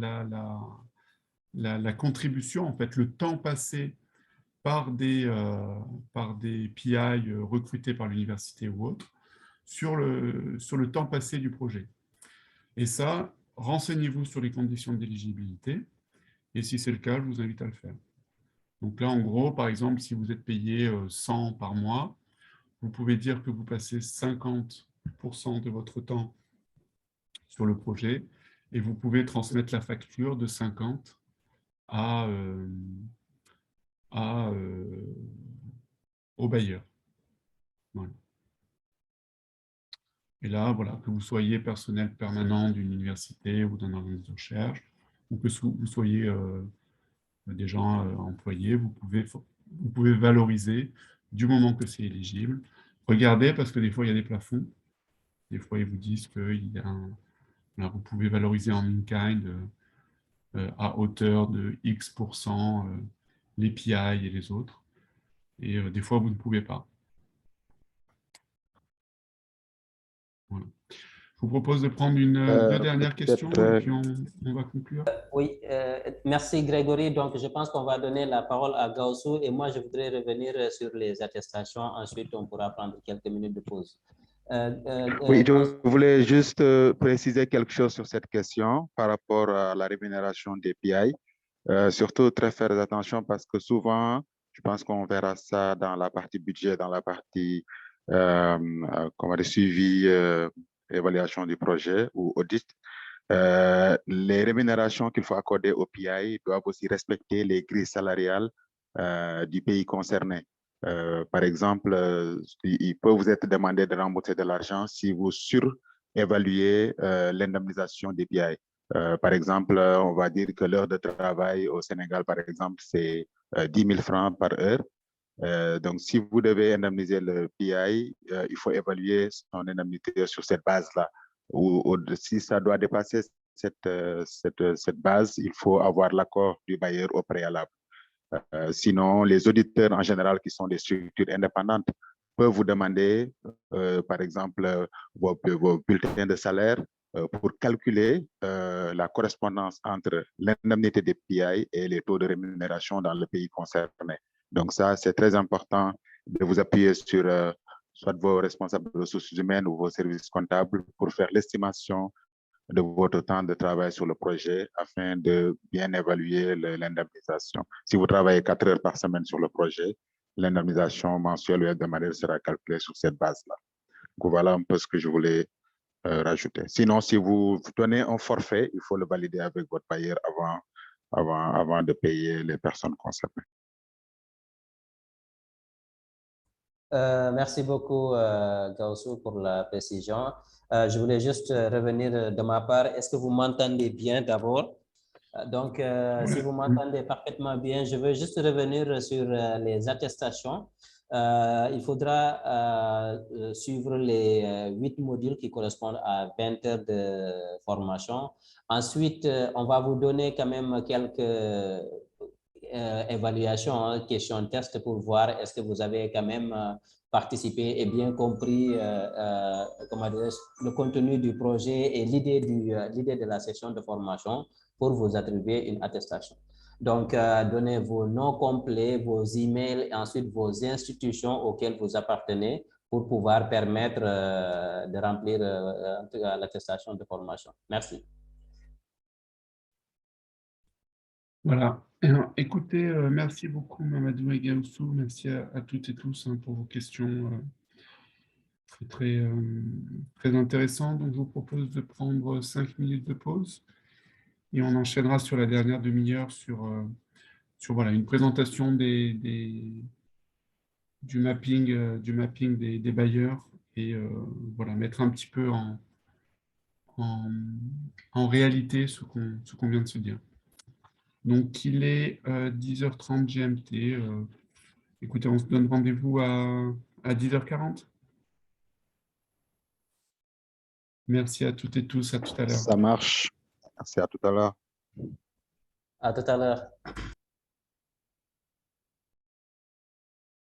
contribution, en fait, le temps passé par des PI recrutés par l'université ou autre, sur le temps passé du projet. Et ça, renseignez-vous sur les conditions d'éligibilité, et si c'est le cas, je vous invite à le faire. Donc là, en gros, par exemple, si vous êtes payé 100 par mois, vous pouvez dire que vous passez 50% de votre temps sur le projet, et vous pouvez transmettre la facture de 50 au bailleur. Voilà. Et là, voilà, que vous soyez personnel permanent d'une université ou d'un organisme de recherche, ou que vous soyez des gens employés, vous pouvez valoriser du moment que c'est éligible. Regardez, parce que des fois, il y a des plafonds. Des fois, ils vous disent que vous pouvez valoriser en in-kind à hauteur de X% les PI et les autres. Et des fois, vous ne pouvez pas. Voilà. Je vous propose de prendre deux dernières questions et puis on va conclure. Oui, merci Grégory. Donc, je pense qu'on va donner la parole à Gaussou et moi, je voudrais revenir sur les attestations. Ensuite, on pourra prendre quelques minutes de pause. Oui, je voulais juste préciser quelque chose sur cette question par rapport à la rémunération des PI. Surtout, très faire attention parce que souvent, je pense qu'on verra ça dans la partie budget, dans la partie suivi, évaluation du projet ou audit. Les rémunérations qu'il faut accorder aux PI doivent aussi respecter les grilles salariales du pays concerné. Par exemple, il peut vous être demandé de rembourser de l'argent si vous surévaluez l'indemnisation des PI. Par exemple, on va dire que l'heure de travail au Sénégal, par exemple, c'est 10 000 francs par heure. Donc, si vous devez indemniser le PI, il faut évaluer son indemnité sur cette base-là. Ou si ça doit dépasser cette base, il faut avoir l'accord du bailleur au préalable. Sinon, les auditeurs en général, qui sont des structures indépendantes, peuvent vous demander, par exemple, vos bulletins de salaire pour calculer la correspondance entre l'indemnité des PI et les taux de rémunération dans le pays concerné. Donc ça, c'est très important de vous appuyer sur soit vos responsables de ressources humaines ou vos services comptables pour faire l'estimation de votre temps de travail sur le projet afin de bien évaluer l'indemnisation. Si vous travaillez 4 heures par semaine sur le projet, l'indemnisation mensuelle ou hebdomadaire sera calculée sur cette base-là. Donc, voilà un peu ce que je voulais rajouter. Sinon, si vous donnez un forfait, il faut le valider avec votre bailleur avant de payer les personnes concernées. Merci beaucoup, Gaussou, pour la précision. Je voulais juste revenir de ma part. Est-ce que vous m'entendez bien d'abord? Donc, si vous m'entendez parfaitement bien, je veux juste revenir sur les attestations. Il faudra suivre les 8 modules qui correspondent à 20 heures de formation. Ensuite, on va vous donner quand même quelques évaluations, questions test pour voir est-ce que vous avez quand même participé et bien compris comment dire, le contenu du projet et l'idée de la session de formation pour vous attribuer une attestation. Donc, donnez vos noms complets, vos emails et ensuite vos institutions auxquelles vous appartenez pour pouvoir permettre de remplir l'attestation de formation. Merci. Voilà. Écoutez, merci beaucoup Mamadou et Gaussou. Merci à toutes et tous pour vos questions très intéressantes. Donc, je vous propose de prendre 5 minutes de pause et on enchaînera sur la dernière demi-heure sur voilà, une présentation du mapping des bailleurs et voilà, mettre un petit peu en réalité ce qu'on vient de se dire. Donc, il est 10h30 GMT. Écoutez, on se donne rendez-vous à 10h40. Merci à toutes et tous. À tout à l'heure. Ça marche. Merci, à tout à l'heure. À tout à l'heure.